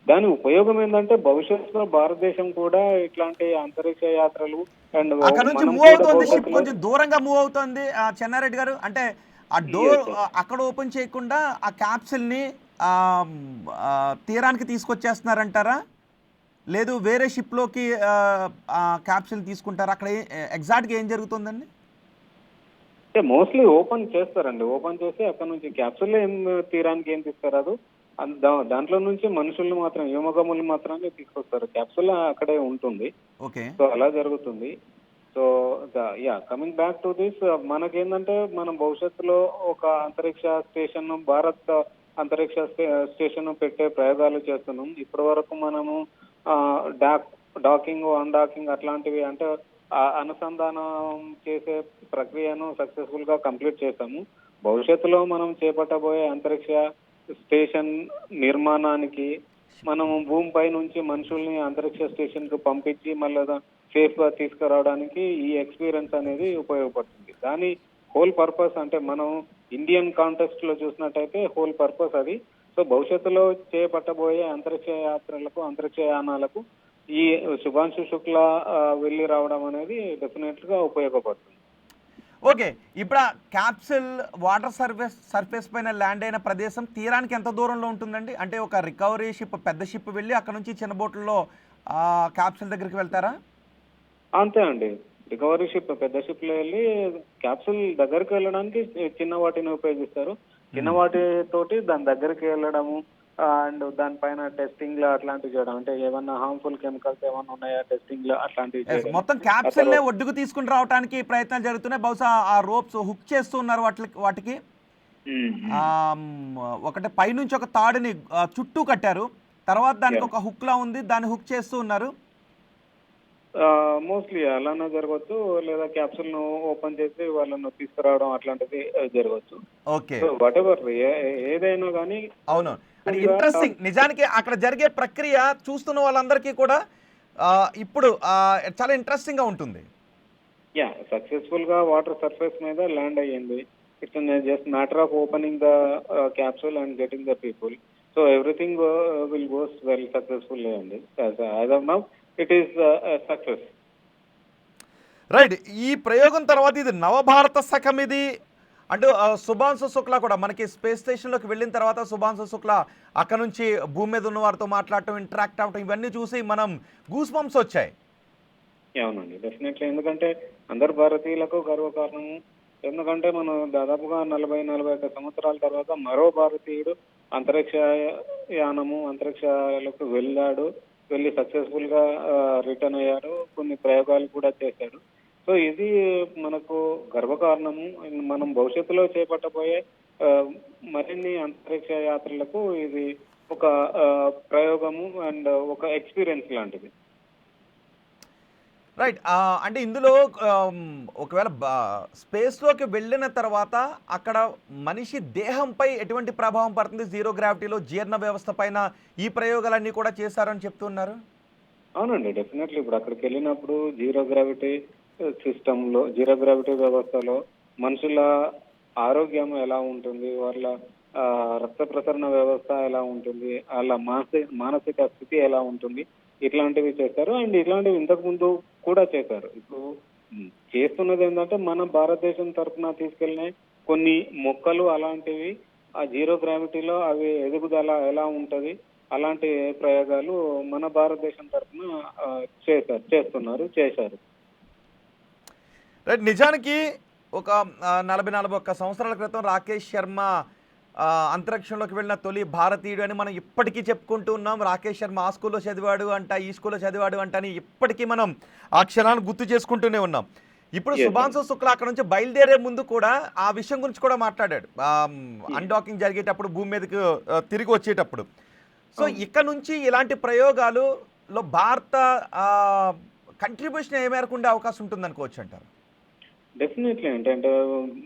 B: దాని ఉపయోగం ఏంటంటే భవిష్యత్తులో భారతదేశం కూడా ఇట్లాంటి అంతరిక్ష యాత్రలు అండ్
A: అక్కడ నుంచి
B: మనం
A: మూవ్
B: కూడా
A: అవుతుంది, షిప్
B: భవిష్యత్తులో.
A: కొంచెం దూరంగా మూవ్ అవుతుంది చెన్నారెడ్డి గారు. అంటే ఆ డోర్
B: Yes.
A: అక్కడ ఓపెన్ చేయకుండా ఆ క్యాప్సిల్ని తీరానికి తీసుకొచ్చేస్తున్నారంటారా? లేదు వేరే షిప్లోకి ఆ క్యాప్సిల్ తీసుకుంటారా? అక్కడ ఎగ్జాక్ట్గా ఏం జరుగుతుందండి?
B: మోస్ట్లీ ఓపెన్ చేస్తారండి. ఓపెన్ చేసి అక్కడ నుంచి క్యాప్సూల్ ఏం తీరానికి ఏం తీసుకురాదు. దాంట్లో నుంచి మనుషుల్ని మాత్రం వ్యోమగాములు మాత్రమే తీసుకొస్తారు. క్యాప్సూల్ అక్కడే ఉంటుంది.
A: ఓకే.
B: సో అలా జరుగుతుంది. So coming back to this, మనకేంటంటే మనం భవిష్యత్తులో ఒక అంతరిక్ష స్టేషన్, భారత్ అంతరిక్ష స్టేషన్ పెట్టే ప్రయోగాలు చేస్తున్నాం. ఇప్పటి వరకు మనము డాకింగ్ అన్డాకింగ్ అట్లాంటివి అంటే అనుసంధానం చేసే ప్రక్రియను సక్సెస్ఫుల్ గా కంప్లీట్ చేశాము. భవిష్యత్తులో మనం చేపట్టబోయే అంతరిక్ష స్టేషన్ నిర్మాణానికి మనం భూమిపై నుంచి మనుషుల్ని అంతరిక్ష స్టేషన్ కు పంపించి మళ్ళీ సేఫ్ గా తీసుకురావడానికి ఈ ఎక్స్పీరియన్స్ అనేది ఉపయోగపడుతుంది. దాని హోల్ పర్పస్ అంటే మనం ఇండియన్ కాంటెక్స్ట్ లో చూసినట్టయితే హోల్ పర్పస్ అది. సో భవిష్యత్తులో చేపట్టబోయే అంతరిక్ష యాత్రలకు, అంతరిక్ష యానాలకు ఈ శుభాంశు శుక్లా వెళ్ళి రావడం అనేది డెఫినెట్ గా ఉపయోగపడుతుంది.
A: ఓకే, ఇప్పుడు ఆ క్యాప్సిల్ వాటర్ సర్ఫేస్ పైన ల్యాండ్ అయిన ప్రదేశం తీరానికి ఎంత దూరంలో ఉంటుందండి? అంటే ఒక రికవరీ షిప్, పెద్ద షిప్ వెళ్ళి అక్కడ నుంచి చిన్న బోట్లలో క్యాప్సిల్ దగ్గరికి వెళ్తారా?
B: అంతే అండి. రికవరీ షిప్, పెద్ద షిప్ లో వెళ్ళి క్యాప్సూల్ దగ్గరికి వెళ్ళడానికి చిన్న వాటిని ఉపయోగిస్తారు. చిన్న వాటి తోటి దాని దగ్గరికి వెళ్ళడము అండ్ దానిపైన టెస్టింగ్ లో అట్లాంటివి చేయడం. అంటే ఏమన్నా హార్మ్ఫుల్ కెమికల్స్ ఏమన్నా ఉన్నాయా టెస్టింగ్ లో అట్లాంటివి చేయడం.
A: మొత్తం క్యాప్సిల్ నే ఒడ్డుకు తీసుకుని రావడానికి ప్రయత్నాలు జరుగుతున్నాయి. బహుశా ఆ రోప్స్ హుక్ చేస్తూ ఉన్నారు వాటికి. ఒకటి పైనుంచి ఒక తాడుని చుట్టూ కట్టారు, తర్వాత దానికి ఒక హుక్ లా ఉంది, దాన్ని హుక్ చేస్తూ ఉన్నారు.
B: మోస్ట్లీ అలానే జరగవచ్చు, లేదా క్యాప్సూల్ ను ఓపెన్ చేసి వాళ్ళను తీసుకురావడం అట్లాంటిది జరగవచ్చు.
A: ఓకే,
B: వాట్ ఎవర్ ఏదైనా కానీ.
A: అవును, అది ఇంట్రెస్టింగ్. నిజానికి అక్కడ జరిగే ప్రక్రియ చూస్తున్న వాళ్ళందరికీ కూడా ఇప్పుడు చాలా ఇంట్రెస్టింగ్ గా ఉంటుంది.
B: యా సక్సెస్ఫుల్ గా వాటర్ సర్ఫేస్ మీద ల్యాండ్ అయ్యింది. It's just matter of opening the capsule and getting the people. So everything will goes well successfully అండి. As of now it is success.
A: Right. ఈ ప్రయోగం తర్వాత ఇది నవభారత శకం ఇది అంటూ శుభాంశు శుక్లా కూడా మనకి స్పేస్ స్టేషన్లోకి వెళ్ళిన తర్వాత శుభాంశు శుక్లా అక్కడ నుంచి భూమి మీద ఉన్న వారితో మాట్లాడటం, ఇంటరాక్ట్ అవ్వటం, ఇవన్నీ చూసి మనం గూస్ బంప్స్ వచ్చాయి.
B: అవునండి, డెఫినెట్లీ. ఎందుకంటే అందరు భారతీయులకు గర్వకారణము. ఎందుకంటే మనం దాదాపుగా 40-41 సంవత్సరాల తర్వాత మరో భారతీయుడు అంతరిక్ష యానము అంతరిక్షాలకు వెళ్ళి సక్సెస్ఫుల్ గా రిటర్న్ అయ్యాడు. కొన్ని ప్రయోగాలు కూడా చేశాడు. సో ఇది మనకు గర్వకారణము. మనం భవిష్యత్తులో చేపట్టబోయే మరిన్ని అంతరిక్ష యాత్రలకు ఇది ఒక ప్రయోగము అండ్ ఒక ఎక్స్పీరియన్స్ లాంటిది.
A: రైట్. అంటే ఇందులో ఒకవేళ స్పేస్లోకి వెళ్ళిన తర్వాత అక్కడ మనిషి దేహంపై ఎటువంటి ప్రభావం పడుతుంది? జీరో గ్రావిటీలో జీర్ణ వ్యవస్థ పైన ఈ ప్రయోగాలన్నీ కూడా చేశారని చెప్తున్నారు.
B: అవునండి, డెఫినెట్లీ. ఇప్పుడు అక్కడికి వెళ్ళినప్పుడు జీరో గ్రావిటీ సిస్టంలో, జీరో గ్రావిటీ వ్యవస్థలో మనుషుల ఆరోగ్యం ఎలా ఉంటుంది, వాళ్ళ రక్త ప్రసరణ వ్యవస్థ ఎలా ఉంటుంది, వాళ్ళ మానసిక స్థితి ఎలా ఉంటుంది, ఇట్లాంటివి చేశారు. అండ్ ఇట్లాంటివి ఇంతకు ముందు కూడా చేశారు. ఇప్పుడు చేస్తున్నది ఏంటంటే మన భారతదేశం తరఫున తీసుకెళ్ళిన కొన్ని మొక్కలు అలాంటివి ఆ జీరో గ్రావిటీలో అవి ఎదుగుదల ఎలా ఉంటది, అలాంటి ప్రయోగాలు మన భారతదేశం తరఫున చేశారు.
A: రైట్. నిజానికి ఒక 40-41 సంవత్సరాల క్రితం రాకేష్ శర్మ అంతరిక్షంలోకి వెళ్ళిన తొలి భారతీయుడు అని మనం ఇప్పటికీ చెప్పుకుంటూ ఉన్నాం. రాకేష్ శర్మ ఆ స్కూల్లో చదివాడు అంట, ఈ స్కూల్లో చదివాడు అంట అని ఇప్పటికీ మనం ఆ క్షణాన్ని గుర్తు చేసుకుంటూనే ఉన్నాం. ఇప్పుడు శుభాంశు శుక్లా అక్కడ నుంచి బయలుదేరే ముందు కూడా ఆ విషయం గురించి కూడా మాట్లాడాడు. అన్డాకింగ్ జరిగేటప్పుడు భూమి మీదకి తిరిగి వచ్చేటప్పుడు. సో ఇక్కడ నుంచి ఇలాంటి ప్రయోగాలులో భారత కంట్రిబ్యూషన్ ఏ మేరకు ఉండే అవకాశం ఉంటుంది అనుకోవచ్చు అంటారు?
B: డెఫినెట్లీ. అంటే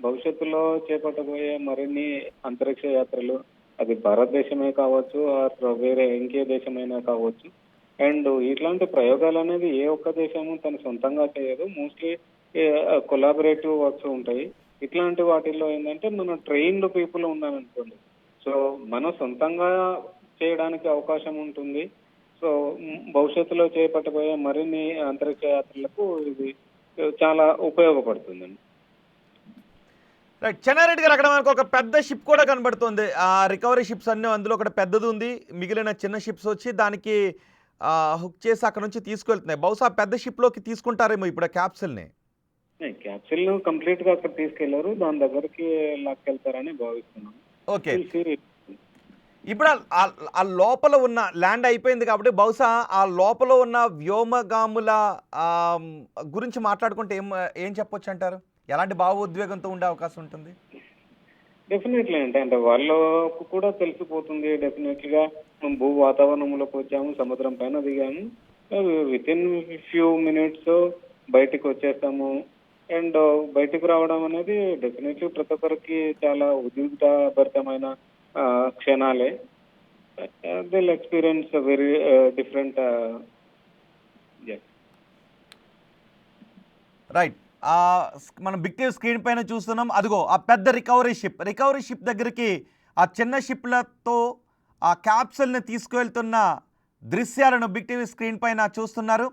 B: భవిష్యత్తులో చేపట్టబోయే మరిన్ని అంతరిక్ష యాత్రలు అది భారతదేశమే కావచ్చు, వేరే ఇంకే దేశమైనా కావచ్చు. అండ్ ఇట్లాంటి ప్రయోగాలు అనేది ఏ ఒక్క దేశము తన సొంతంగా చేయదు. మోస్ట్లీ కొలాబరేటివ్ వర్క్స్ ఉంటాయి. ఇట్లాంటి వాటిల్లో ఏంటంటే మన ట్రైన్డ్ పీపుల్ ఉన్నారనుకోండి, సో మనం సొంతంగా చేయడానికి అవకాశం ఉంటుంది. సో భవిష్యత్తులో చేపట్టబోయే మరిన్ని అంతరిక్ష యాత్రలకు ఇది చాలా ఉపయోగపడుతుందండి.
A: రైట్. చెన్నారెడ్డి గారు, అక్కడ మనకు ఒక పెద్ద షిప్ కూడా కనబడుతుంది. ఆ రికవరీ షిప్స్ అన్నీ, అందులో ఒకటి పెద్దది ఉంది, మిగిలిన చిన్న షిప్స్ వచ్చి దానికి హుక్ చేసి అక్కడ నుంచి తీసుకెళ్తున్నాయి. బహుశా పెద్ద షిప్లోకి తీసుకుంటారేమో ఇప్పుడు ఆ క్యాప్సిల్ని.
B: క్యాప్సిల్ ను కంప్లీట్ గా అక్కడ తీసుకెళ్లారు, దాని దగ్గరికి లాక్కెళ్తారని భావిస్తున్నాం.
A: ఓకే. ఇప్పుడు ఆ లోపల ఉన్న ల్యాండ్ అయిపోయింది కాబట్టి బహుశా ఆ లోపల ఉన్న వ్యోమగాముల గురించి మాట్లాడుకుంటే ఏం చెప్పొచ్చు అంటారు? ఎలాంటి భావోద్వేగంతో ఉండే అవకాశం ఉంటుంది?
B: డెఫినెట్లీ. అంటే వాళ్ళకు కూడా తెలిసిపోతుంది. డెఫినెట్లీగా మనం భూ వాతావరణంలోకి వచ్చాము, సముద్రం పైన దిగాము, విత్ ఇన్ ఫ్యూ మినిట్స్ బయటకు వచ్చేస్తాము. అండ్ బయటకు రావడం అనేది డెఫినెట్లీ ప్రతి ఒక్కరికి చాలా ఉద్విగ్నభరితమైన క్షణాలే. దిల్ ఎక్స్పీరియన్స్ వెరీ డిఫరెంట్.
A: రైట్. మనం బిగ్ టీవీ స్క్రీన్ పైన చూస్తున్నాం. అదిగో ఆ పెద్ద రికవరీ షిప్ దగ్గరికి ఆ చిన్న షిప్లతో ఆ క్యాప్సూల్ని తీసుకువెళ్తున్న దృశ్యాలను బిగ్ టీవీ స్క్రీన్ పైన చూస్తున్నారు.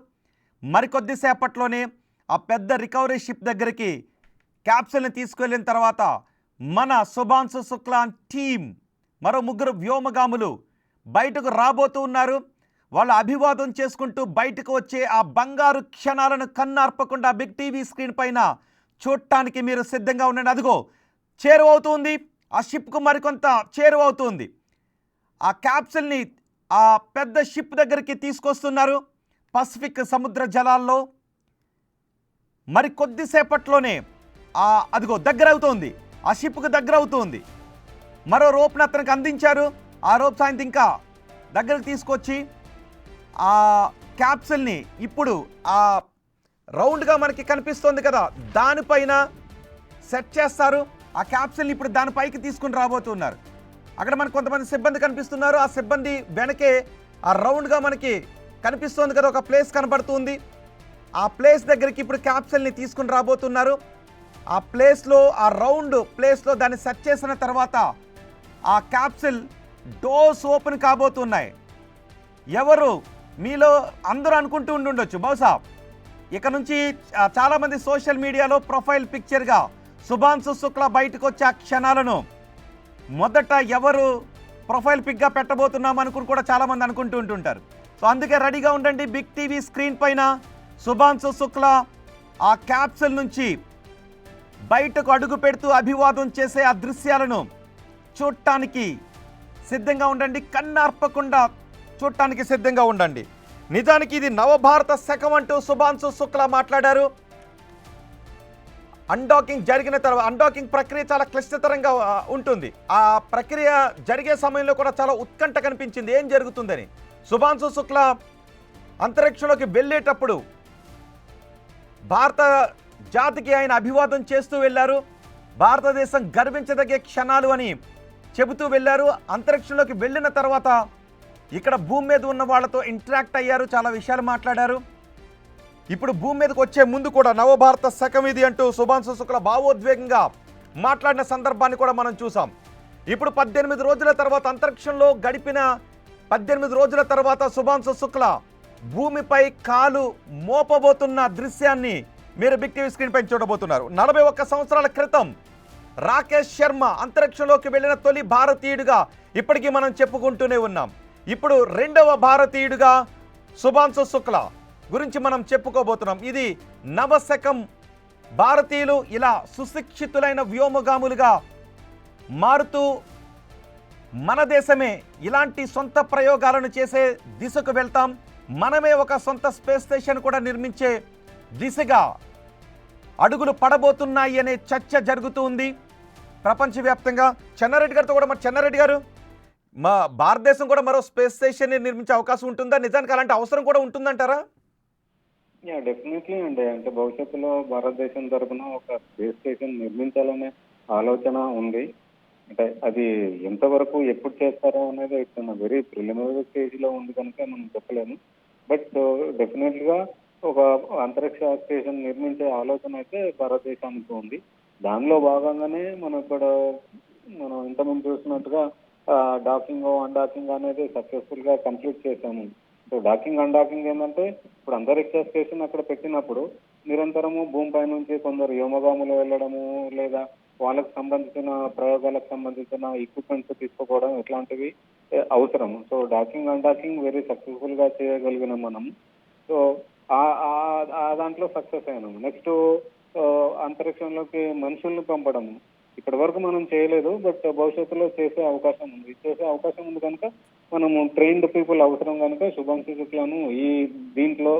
A: మరికొద్దిసేపట్లోనే ఆ పెద్ద రికవరీ షిప్ దగ్గరికి క్యాప్సూల్ని తీసుకువెళ్ళిన తర్వాత మన శుభాంశు శుక్లా టీం మరో 3 వ్యోమగాములు బయటకు రాబోతూ ఉన్నారు. వాళ్ళు అభివాదం చేసుకుంటూ బయటకు వచ్చే ఆ బంగారు క్షణాలను కన్నార్పకుండా బిగ్ టీవీ స్క్రీన్ పైన చూడటానికి మీరు సిద్ధంగా ఉండండి. అదిగో చేరువవుతుంది, ఆ షిప్కు మరికొంత చేరువవుతుంది. ఆ క్యాప్సూల్ని ఆ పెద్ద షిప్ దగ్గరికి తీసుకొస్తున్నారు. పసిఫిక్ సముద్ర జలాల్లో మరి కొద్దిసేపట్లోనే అదిగో దగ్గర అవుతోంది, ఆ షిప్కు దగ్గర అవుతుంది. మరో రోప్ని అతనికి అందించారు. ఆ రోప్ సాయంత్రం ఇంకా దగ్గరకు తీసుకొచ్చి ఆ క్యాప్సూల్ని ఇప్పుడు ఆ రౌండ్గా మనకి కనిపిస్తుంది కదా, దానిపైన సెట్ చేస్తారు. ఆ క్యాప్సూల్ని ఇప్పుడు దానిపైకి తీసుకుని రాబోతున్నారు. అక్కడ మనకు కొంతమంది సిబ్బంది కనిపిస్తున్నారు. ఆ సిబ్బంది వెనకే ఆ రౌండ్గా మనకి కనిపిస్తుంది కదా ఒక ప్లేస్ కనబడుతుంది. ఆ ప్లేస్ దగ్గరికి ఇప్పుడు క్యాప్సూల్ని తీసుకుని రాబోతున్నారు. ఆ ప్లేస్లో, ఆ రౌండ్ ప్లేస్లో దాన్ని సెట్ చేసిన తర్వాత ఆ క్యాప్సూల్ డోర్స్ ఓపెన్ కాబోతున్నాయి. ఎవరు మీలో అందరూ అనుకుంటూ ఉండొచ్చు, బహుశా ఇక నుంచి చాలామంది సోషల్ మీడియాలో ప్రొఫైల్ పిక్చర్గా శుభాంశు శుక్లా బయటకు వచ్చే ఆ క్షణాలను మొదట ఎవరు ప్రొఫైల్ పిక్గా పెట్టబోతున్నాం అనుకుని కూడా చాలామంది అనుకుంటూ ఉంటుంటారు. సో అందుకే రెడీగా ఉండండి. బిగ్ టీవీ స్క్రీన్ పైన శుభాంశు శుక్లా ఆ క్యాప్సూల్ నుంచి బయటకు అడుగు పెడుతూ అభివాదం చేసే ఆ దృశ్యాలను చూడటానికి సిద్ధంగా ఉండండి. కన్నార్పకుండా చూడటానికి సిద్ధంగా ఉండండి. నిజానికి ఇది నవభారత శకం అంటూ శుభాంశు శుక్లా మాట్లాడారు. అన్డాకింగ్ జరిగిన తర్వాత అన్డాకింగ్ ప్రక్రియ చాలా క్లిష్టతరంగా ఉంటుంది. ఆ ప్రక్రియ జరిగే సమయంలో కూడా చాలా ఉత్కంఠ కనిపించింది, ఏం జరుగుతుందని. శుభాంశు శుక్లా అంతరిక్షంలోకి వెళ్ళేటప్పుడు భారత జాతికి ఆయన అభివాదం చేస్తూ వెళ్ళారు. భారతదేశం గర్వించదగే క్షణాలు అని చెబుతూ వెళ్ళారు. అంతరిక్షంలోకి వెళ్ళిన తర్వాత ఇక్కడ భూమి మీద ఉన్న వాళ్ళతో ఇంటరాక్ట్ అయ్యారు, చాలా విషయాలు మాట్లాడారు. ఇప్పుడు భూమి మీదకి వచ్చే ముందు కూడా నవభారత శకం ఇది అంటూ శుభాంశు శుక్లా భావోద్వేగంగా మాట్లాడిన సందర్భాన్ని కూడా మనం చూసాం. ఇప్పుడు 18 రోజుల తర్వాత అంతరిక్షంలో గడిపిన 18 రోజుల తర్వాత శుభాంశు శుక్లా భూమిపై కాలు మోపబోతున్న దృశ్యాన్ని మీరు బిగ్ టీవీ స్క్రీన్ పైన చూడబోతున్నారు. 41 సంవత్సరాల క్రితం రాకేష్ శర్మ అంతరిక్షంలోకి వెళ్ళిన తొలి భారతీయుడిగా ఇప్పటికీ మనం చెప్పుకుంటూనే ఉన్నాం. ఇప్పుడు రెండవ భారతీయుడిగా శుభాంశు శుక్లా గురించి మనం చెప్పుకోబోతున్నాం. ఇది నవశకం. భారతీయులు ఇలా సుశిక్షితులైన వ్యోమగాములుగా మారుతూ మన దేశమే ఇలాంటి సొంత ప్రయోగాలను చేసే దిశకు వెళ్తాం. మనమే ఒక సొంత స్పేస్ స్టేషన్ కూడా నిర్మించే దిశగా అడుగులు పడబోతున్నాయి అనే చర్చ జరుగుతూ ఉంది ప్రపంచవ్యాప్తంగా. చెన్నారెడ్డి గారితో కూడా, మరి చెన్నారెడ్డి గారు, మా భారతదేశం కూడా మరో స్పేస్ స్టేషన్ నిర్మించే అవకాశం ఉంటుందా? నిజానికి అలాంటి అవసరం కూడా ఉంటుందంటారా?
B: డెఫినెట్లీ అండి. అంటే భవిష్యత్తులో భారతదేశం తరఫున ఒక స్పేస్ స్టేషన్ నిర్మించాలనే ఆలోచన ఉంది. అంటే అది ఎంతవరకు ఎప్పుడు చేస్తారో అనేది ఇట్లా వెరీ ప్రిలిమినరీ స్టేజ్ లో ఉంది కనుక మనం చెప్పలేము. బట్ డెఫినెట్ గా ఒక అంతరిక్ష స్టేషన్ నిర్మించే ఆలోచన అయితే భారతదేశానికి ఉంది. దానిలో భాగంగానే మనం ఇంతకుముందు చూసినట్టుగా డాకింగ్ అన్డాకింగ్ అనేది సక్సెస్ఫుల్ గా కంప్లీట్ చేశాము. సో డాకింగ్ అన్డాకింగ్ ఏంటంటే ఇప్పుడు అంతరిక్ష స్టేషన్ అక్కడ పెట్టినప్పుడు నిరంతరము భూమిపై నుంచి కొందరు వ్యోమగాములు వెళ్ళడము, లేదా వాళ్ళకు సంబంధించిన ప్రయోగాలకు సంబంధించిన ఎక్విప్మెంట్స్ తీసుకోవడం ఇట్లాంటివి అవసరం. So docking undocking very successful గా చేయగలిగినాం మనం. సో ఆ దాంట్లో సక్సెస్ అయినాము. నెక్స్ట్ అంతరిక్షంలోకి మనుషుల్ని పంపడము ఇప్పటి వరకు మనం చేయలేదు, బట్ భవిష్యత్తులో చేసే అవకాశం ఉంది కనుక మనము ట్రైన్డ్ పీపుల్ అవసరం కనుక శుభాంశు శుక్లాను ఈ దీంట్లో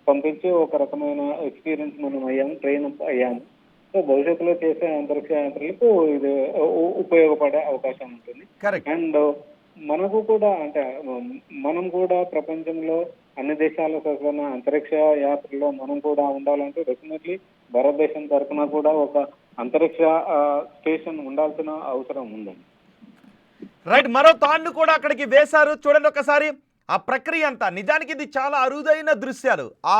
B: పంపించి ఒక రకమైన ఎక్స్పీరియన్స్ మనం ట్రైన్ అయ్యాము. సో భవిష్యత్తులో చేసే అంతరిక్ష యాత్రలకు ఇది ఉపయోగపడే అవకాశం ఉంటుంది. అండ్ మనకు కూడా అంటే మనం కూడా ప్రపంచంలో అన్ని దేశాల సరసన అంతరిక్ష యాత్రలో మనం కూడా ఉండాలంటే డెఫినెట్లీ భారతదేశం తరఫున కూడా ఒక అంతరిక్ష స్టేషన్ ఉండాల్సిన అవసరం ఉందండి.
A: రైట్, మరో తాండు కూడా అక్కడికి వేశారు. చూడండి ఒకసారి ఆ ప్రక్రియ అంతా. నిజానికి ఇది చాలా అరుదైన దృశ్యాలు. ఆ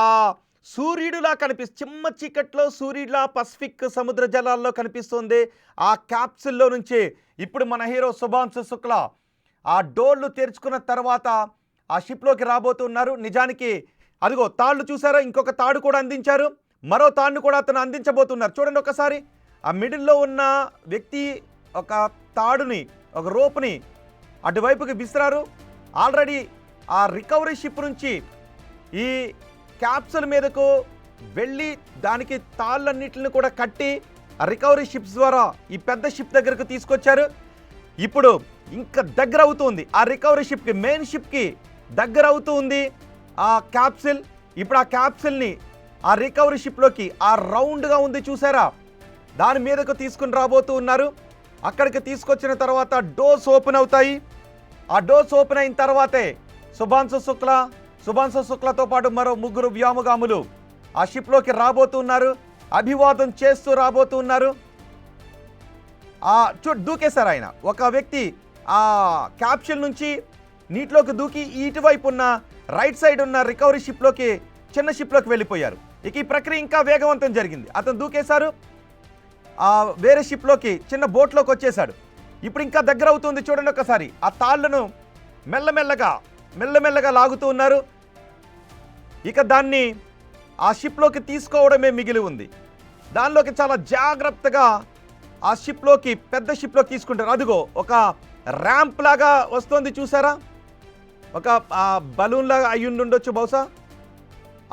A: సూర్యుడులా చిమ్మ చీకట్లో సూర్యుడిలా పసిఫిక్ సముద్ర జలాల్లో కనిపిస్తుంది. ఆ క్యాప్సూల్లో నుంచి ఇప్పుడు మన హీరో శుభాంశు శుక్లా ఆ డోర్లు తెరుచుకున్న తర్వాత ఆ షిప్లోకి రాబోతున్నారు. నిజానికి అదిగో తాళ్ళు చూసారా, ఇంకొక తాడు కూడా అందించారు. మరో తాడును కూడా అతను అందించబోతున్నారు. చూడండి ఒకసారి ఆ మిడిల్లో ఉన్న వ్యక్తి ఒక తాడుని, ఒక రోప్ని అటువైపుకి విసిరారు. ఆల్రెడీ ఆ రికవరీ షిప్ నుంచి ఈ క్యాప్సూల్ మీదకు వెళ్ళి దానికి తాళ్ళన్నిటిని కూడా కట్టి ఆ రికవరీ షిప్స్ ద్వారా ఈ పెద్ద షిప్ దగ్గరకు తీసుకొచ్చారు. ఇప్పుడు ఇంకా దగ్గర అవుతుంది ఆ రికవరీ షిప్కి, మెయిన్ షిప్కి దగ్గర అవుతూ ఉంది ఆ క్యాప్సూల్. ఇప్పుడు ఆ క్యాప్సూల్ని ఆ రికవరీ షిప్లోకి, ఆ రౌండ్గా ఉంది చూసారా, దాని మీదకు తీసుకుని రాబోతూ ఉన్నారు. అక్కడికి తీసుకొచ్చిన తర్వాత డోర్స్ ఓపెన్ అవుతాయి. ఆ డోర్స్ ఓపెన్ అయిన తర్వాతే శుభాంశు శుక్లాతో పాటు మరో 3 వ్యోమగాములు ఆ షిప్లోకి రాబోతున్నారు. అభివాదం చేస్తూ రాబోతున్నారు. దూకేశారు ఆయన. ఒక వ్యక్తి ఆ క్యాప్సూల్ నుంచి నీటిలోకి దూకి ఇటువైపు ఉన్న రైట్ సైడ్ ఉన్న రికవరీ షిప్లోకి చిన్న షిప్లోకి వెళ్ళిపోయారు. ఇక ఈ ప్రక్రియ ఇంకా వేగవంతం జరిగింది. అతను దూకేశారు, వేరే షిప్లోకి చిన్న బోట్లోకి వచ్చేసాడు. ఇప్పుడు ఇంకా దగ్గర అవుతుంది చూడండి ఒకసారి. ఆ తాళ్లను మెల్లమెల్లగా లాగుతూ ఉన్నారు. ఇక దాన్ని ఆ షిప్లోకి తీసుకోవడమే మిగిలి ఉంది. దానిలోకి చాలా జాగ్రత్తగా ఆ షిప్లోకి, పెద్ద షిప్లోకి తీసుకుంటారు. అదిగో ఒక ర్యాంప్ లాగా వస్తుంది చూసారా, ఒక బలూన్ లాగా అయ్యి ఉండొచ్చు బహుశా.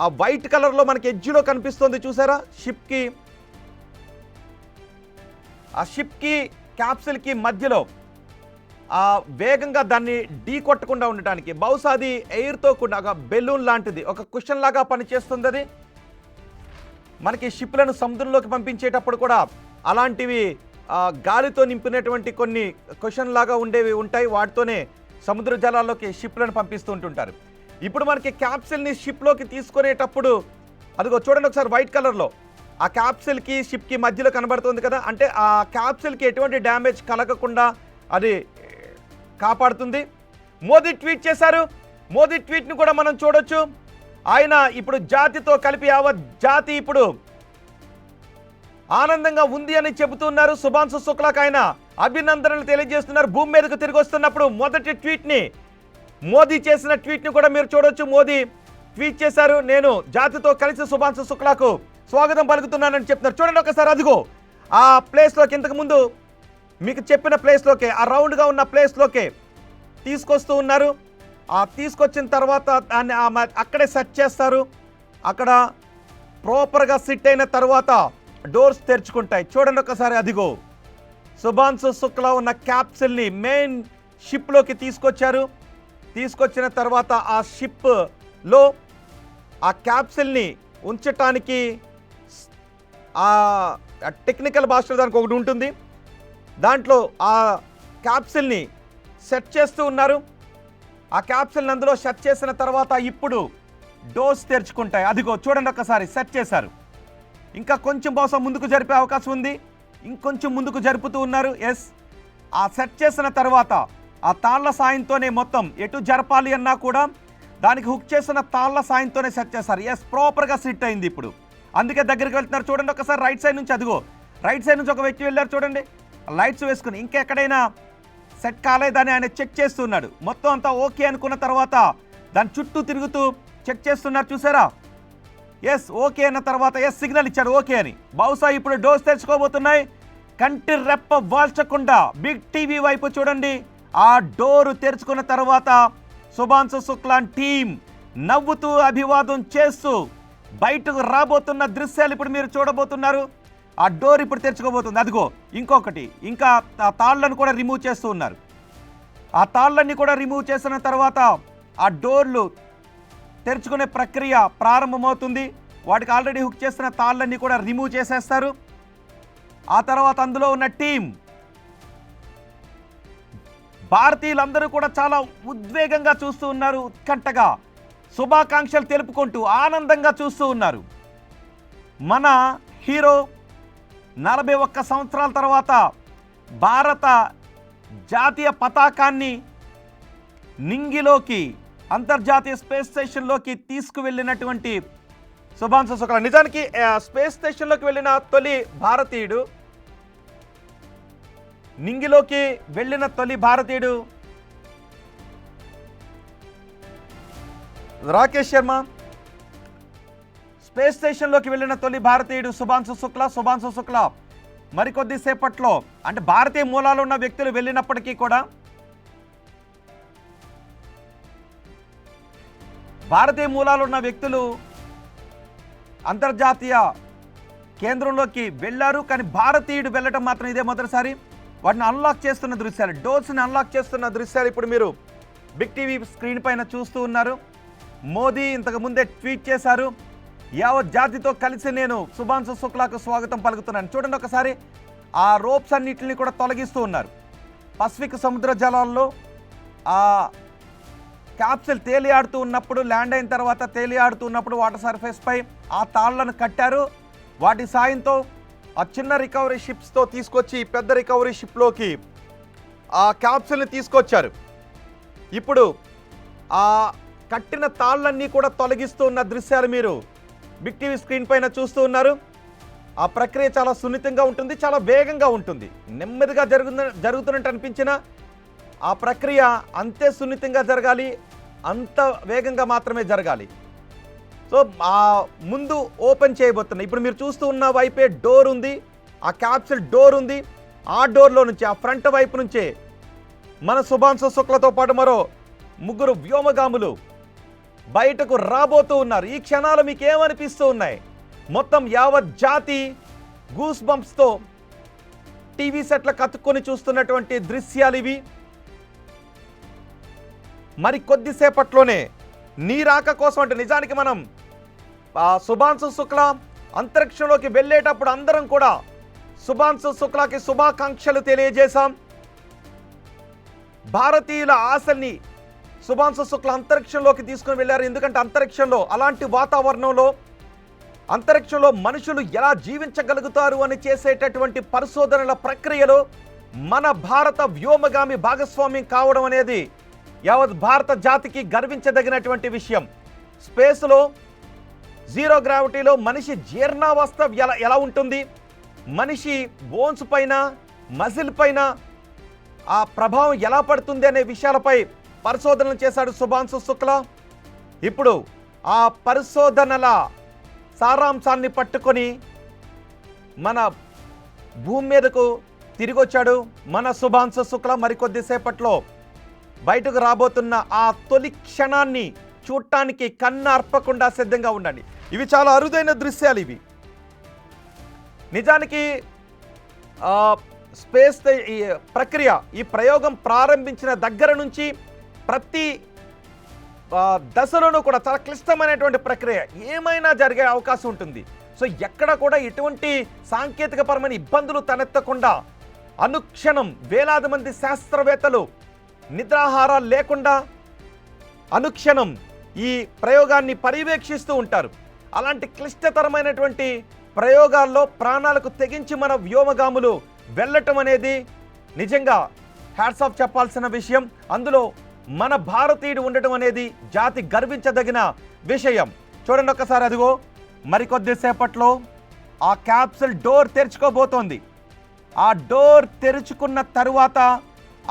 A: ఆ వైట్ కలర్లో మనకి ఎడ్జ్లో కనిపిస్తుంది చూసారా షిప్కి. ఆ షిప్కి క్యాప్సిల్కి మధ్యలో వేగంగా దాన్ని ఢీ కొట్టకుండా ఉండటానికి బహుశా అది ఎయిర్తో కూడా ఒక బెలూన్ లాంటిది, ఒక కుషన్ లాగా పనిచేస్తుంది. అది మనకి షిప్లను సముద్రంలోకి పంపించేటప్పుడు కూడా అలాంటివి గాలితో నింపినటువంటి కొన్ని కుషన్ లాగా ఉండేవి ఉంటాయి. వాటితోనే సముద్ర జలాల్లోకి షిప్లను పంపిస్తూ ఉంటుంటారు. ఇప్పుడు మనకి క్యాప్సిల్ని షిప్లోకి తీసుకునేటప్పుడు అదిగో చూడండి ఒకసారి, వైట్ కలర్లో ఆ క్యాప్సిల్కి షిప్కి మధ్యలో కనబడుతుంది కదా, అంటే ఆ క్యాప్సిల్కి ఎటువంటి డ్యామేజ్ కలగకుండా అది కాపాడుతుంది. మోదీ ట్వీట్ చేశారు. మోదీ ట్వీట్ని కూడా మనం చూడొచ్చు. ఆయన ఇప్పుడు జాతితో కలిపి యావత్ జాతి ఇప్పుడు ఆనందంగా ఉంది అని చెబుతున్నారు. శుభాంశు శుక్లాకు ఆయన అభినందనలు తెలియజేస్తున్నారు. భూమి మీదకు తిరిగి వస్తున్నప్పుడు మొదటి ట్వీట్ని, మోదీ చేసిన ట్వీట్ని కూడా మీరు చూడొచ్చు. మోదీ ట్వీట్ చేశారు, నేను జాతితో కలిసి శుభాంశు శుక్లాకు స్వాగతం పలుకుతున్నానని చెప్తున్నారు. చూడండి ఒకసారి, అదిగో ఆ ప్లేస్లోకి, ఇంతకుముందు మీకు చెప్పిన ప్లేస్లోకే, ఆ రౌండ్గా ఉన్న ప్లేస్లోకే తీసుకొస్తూ ఉన్నారు. తీసుకొచ్చిన తర్వాత దాన్ని అక్కడే సెట్ చేస్తారు. అక్కడ ప్రాపర్గా సిట్ అయిన తర్వాత డోర్స్ తెరుచుకుంటాయి. చూడండి ఒకసారి, అదిగో శుభాంశు శుక్లా ఉన్న క్యాప్సిల్ని మెయిన్ షిప్లోకి తీసుకొచ్చారు. తీసుకొచ్చిన తర్వాత ఆ షిప్లో ఆ క్యాప్సిల్ని ఉంచటానికి ఆ టెక్నికల్ భాషలో దానికి ఒకటి ఉంటుంది. దాంట్లో ఆ క్యాప్సిల్ని సెట్ చేస్తూ ఉన్నారు. ఆ క్యాప్సిల్ని అందులో సెట్ చేసిన తర్వాత ఇప్పుడు డోర్స్ తెరుచుకుంటాయి. అదిగో చూడండి ఒకసారి, సెట్ చేశారు. ఇంకా కొంచెం బహుశా ముందుకు జరిపే అవకాశం ఉంది. ఇంకొంచెం ముందుకు జరుపుతూ ఉన్నారు. ఎస్, ఆ సెట్ చేసిన తర్వాత ఆ తాళ్ల సాయంతోనే మొత్తం ఎటు జరపాలి అన్నా కూడా దానికి హుక్ చేసిన తాళ్ల సాయంతోనే సెట్ చేస్తారు. ఎస్, ప్రాపర్గా సిట్ అయింది ఇప్పుడు. అందుకే దగ్గరికి వెళ్తున్నారు. చూడండి ఒకసారి, రైట్ సైడ్ నుంచి, అదిగో రైట్ సైడ్ నుంచి ఒక వ్యక్తి వెళ్ళారు చూడండి, లైట్స్ వేసుకుని. ఇంకెక్కడైనా సెట్ కాలేదని ఆయన చెక్ చేస్తున్నాడు. మొత్తం అంతా ఓకే అనుకున్న తర్వాత దాని చుట్టూ తిరుగుతూ చెక్ చేస్తున్నారు చూసారా. ఎస్, ఓకే అన్న తర్వాత ఎస్ సిగ్నల్ ఇచ్చాడు ఓకే అని. బహుశా ఇప్పుడు డోర్స్ తెరుచుకోబోతున్నాయి. కంటి రెప్ప వాల్చకుండా బిగ్ టీవీ వైపు చూడండి. ఆ డోరు తెరుచుకున్న తర్వాత శుభాంశు శుక్లా టీం నవ్వుతూ అభివాదం చేస్తూ బయటకు రాబోతున్న దృశ్యాలు ఇప్పుడు మీరు చూడబోతున్నారు. ఆ డోర్ ఇప్పుడు తెరుచుకోబోతుంది. అదిగో ఇంకొకటి, ఇంకా ఆ తాళ్లను కూడా రిమూవ్ చేస్తూ ఉన్నారు. ఆ తాళ్ళన్నీ కూడా రిమూవ్ చేసిన తర్వాత ఆ డోర్లు తెరుచుకునే ప్రక్రియ ప్రారంభమవుతుంది. వాటికి ఆల్రెడీ హుక్ చేసిన తాళ్ళన్నీ కూడా రిమూవ్ చేసేస్తారు. ఆ తర్వాత అందులో ఉన్న టీం భారతీయులందరూ కూడా చాలా ఉద్వేగంగా చూస్తూ ఉన్నారు, ఉత్కంఠగా శుభాకాంక్షలు తెలుపుకుంటూ ఆనందంగా చూస్తూ ఉన్నారు. మన హీరో 41 సంవత్సరాల తర్వాత భారత జాతీయ పతాకాన్ని నింగిలోకి, అంతర్జాతీయ స్పేస్ స్టేషన్లోకి తీసుకువెళ్ళినటువంటి శుభాంశు శుక్లా. నిజానికి స్పేస్ స్టేషన్లోకి వెళ్ళిన తొలి భారతీయుడు, నింగిలోకి వెళ్ళిన తొలి భారతీయుడు రాకేష్ శర్మ. స్పేస్ స్టేషన్లోకి వెళ్ళిన తొలి భారతీయుడు శుభాంశు శుక్లా. శుభాంశు శుక్లా మరికొద్ది సేపట్లో, అంటే భారతీయ మూలాలు ఉన్న వ్యక్తులు వెళ్ళినప్పటికీ కూడా భారతీయ మూలాలు ఉన్న వ్యక్తులు అంతర్జాతీయ కేంద్రంలోకి వెళ్ళారు. కానీ భారతీయుడు వెళ్ళటం మాత్రం ఇదే మొదటిసారి. వాటిని అన్లాక్ చేస్తున్న దృశ్యాలు, డోర్స్ని అన్లాక్ చేస్తున్న దృశ్యాలు ఇప్పుడు మీరు బిగ్ టీవీ స్క్రీన్ పైన చూస్తూ ఉన్నారు. మోదీ ఇంతకు ముందే ట్వీట్ చేశారు, యావత్ జాతితో కలిసి నేను శుభాంశు శుక్లాకు స్వాగతం పలుకుతున్నాను. చూడండి ఒకసారి, ఆ రోప్స్ అన్నిటిని కూడా తొలగిస్తూ ఉన్నారు. పసిఫిక్ సముద్ర జలాల్లో ఆ క్యాప్సిల్ తేలియాడుతూ ఉన్నప్పుడు, ల్యాండ్ అయిన తర్వాత తేలియాడుతూ ఉన్నప్పుడు వాటర్ సర్ఫేస్పై ఆ తాళ్లను కట్టారు. వాటి సాయంతో ఆ చిన్న రికవరీ షిప్స్తో తీసుకొచ్చి పెద్ద రికవరీ షిప్లోకి ఆ క్యాప్సిల్ని తీసుకొచ్చారు. ఇప్పుడు ఆ కట్టిన తాళ్ళన్నీ కూడా తొలగిస్తూ ఉన్న దృశ్యాలు మీరు బిగ్ టీవీ స్క్రీన్ పైన చూస్తూ ఉన్నారు. ఆ ప్రక్రియ చాలా సున్నితంగా ఉంటుంది, చాలా వేగంగా ఉంటుంది. నెమ్మదిగా జరుగుతున్నట్టు అనిపించినా ఆ ప్రక్రియ అంతే సున్నితంగా జరగాలి, అంత వేగంగా మాత్రమే జరగాలి. సో ఆ ముందు ఓపెన్ చేయబోతున్నాయి. ఇప్పుడు మీరు చూస్తూ ఉన్న వైపే డోర్ ఉంది, ఆ క్యాప్సిల్ డోర్ ఉంది. ఆ డోర్లో నుంచి, ఆ ఫ్రంట్ వైపు నుంచే మన శుభాంశు శుక్లతో పాటు మరో 3 వ్యోమగాములు బయటకు రాబోతూ ఉన్నారు. ఈ క్షణాలు మీకు ఏమనిపిస్తూ ఉన్నాయి? మొత్తం యావత్ జాతి గూస్ బంప్స్తో టీవీ సెట్ల కతుక్కొని చూస్తున్నటువంటి దృశ్యాలు ఇవి. మరి కొద్దిసేపట్లోనే నీ రాక కోసం అంటే నిజానికి మనం శుభాంశు శుక్ల అంతరిక్షంలోకి వెళ్ళేటప్పుడు అందరం కూడా శుభాంశు శుక్లకి శుభాకాంక్షలు తెలియజేశాం. భారతీయుల ఆశల్ని శుభాంశు శుక్ల అంతరిక్షంలోకి తీసుకుని వెళ్ళారు. ఎందుకంటే అంతరిక్షంలో అలాంటి వాతావరణంలో అంతరిక్షంలో మనుషులు ఎలా జీవించగలుగుతారు అని చేసేటటువంటి పరిశోధనల ప్రక్రియలో మన భారత వ్యోమగామి భాగస్వామ్యం కావడం అనేది యావత్ భారత జాతికి గర్వించదగినటువంటి విషయం. స్పేస్లో జీరో గ్రావిటీలో మనిషి జీర్ణావస్థ ఎలా ఉంటుంది, మనిషి బోన్స్ పైన మజిల్ పైన ఆ ప్రభావం ఎలా పడుతుంది అనే విషయాలపై పరిశోధనలు చేశాడు శుభాంశు శుక్ల. ఇప్పుడు ఆ పరిశోధనల సారాంశాన్ని పట్టుకొని మన భూమి మీదకు తిరిగి వచ్చాడు మన శుభాంశు శుక్ల. మరికొద్దిసేపట్లో బయటకు రాబోతున్న ఆ తొలి క్షణాన్ని చూడటానికి కన్ను అర్పకుండా సిద్ధంగా ఉండండి. ఇవి చాలా అరుదైన దృశ్యాలు. ఇవి నిజానికి స్పేస్ ఈ ప్రక్రియ, ఈ ప్రయోగం ప్రారంభించిన దగ్గర నుంచి ప్రతి దశలోనూ కూడా చాలా క్లిష్టమైనటువంటి ప్రక్రియ, ఏమైనా జరిగే అవకాశం ఉంటుంది. సో ఎక్కడ కూడా ఎటువంటి సాంకేతికపరమైన ఇబ్బందులు తలెత్తకుండా అనుక్షణం వేలాది మంది శాస్త్రవేత్తలు నిద్రాహారాలు లేకుండా అనుక్షణం ఈ ప్రయోగాన్ని పర్యవేక్షిస్తూ ఉంటారు. అలాంటి క్లిష్టతరమైనటువంటి ప్రయోగాల్లో ప్రాణాలకు తెగించి మన వ్యోమగాములు వెళ్ళటం అనేది నిజంగా హ్యాట్స్ ఆఫ్ చెప్పాల్సిన విషయం. అందులో మన భారతీయుడు ఉండటం అనేది జాతి గర్వించదగిన విషయం. చూడండి ఒక్కసారి, అదిగో మరికొద్దిసేపట్లో ఆ క్యాప్సిల్ డోర్ తెరుచుకోబోతోంది. ఆ డోర్ తెరుచుకున్న తరువాత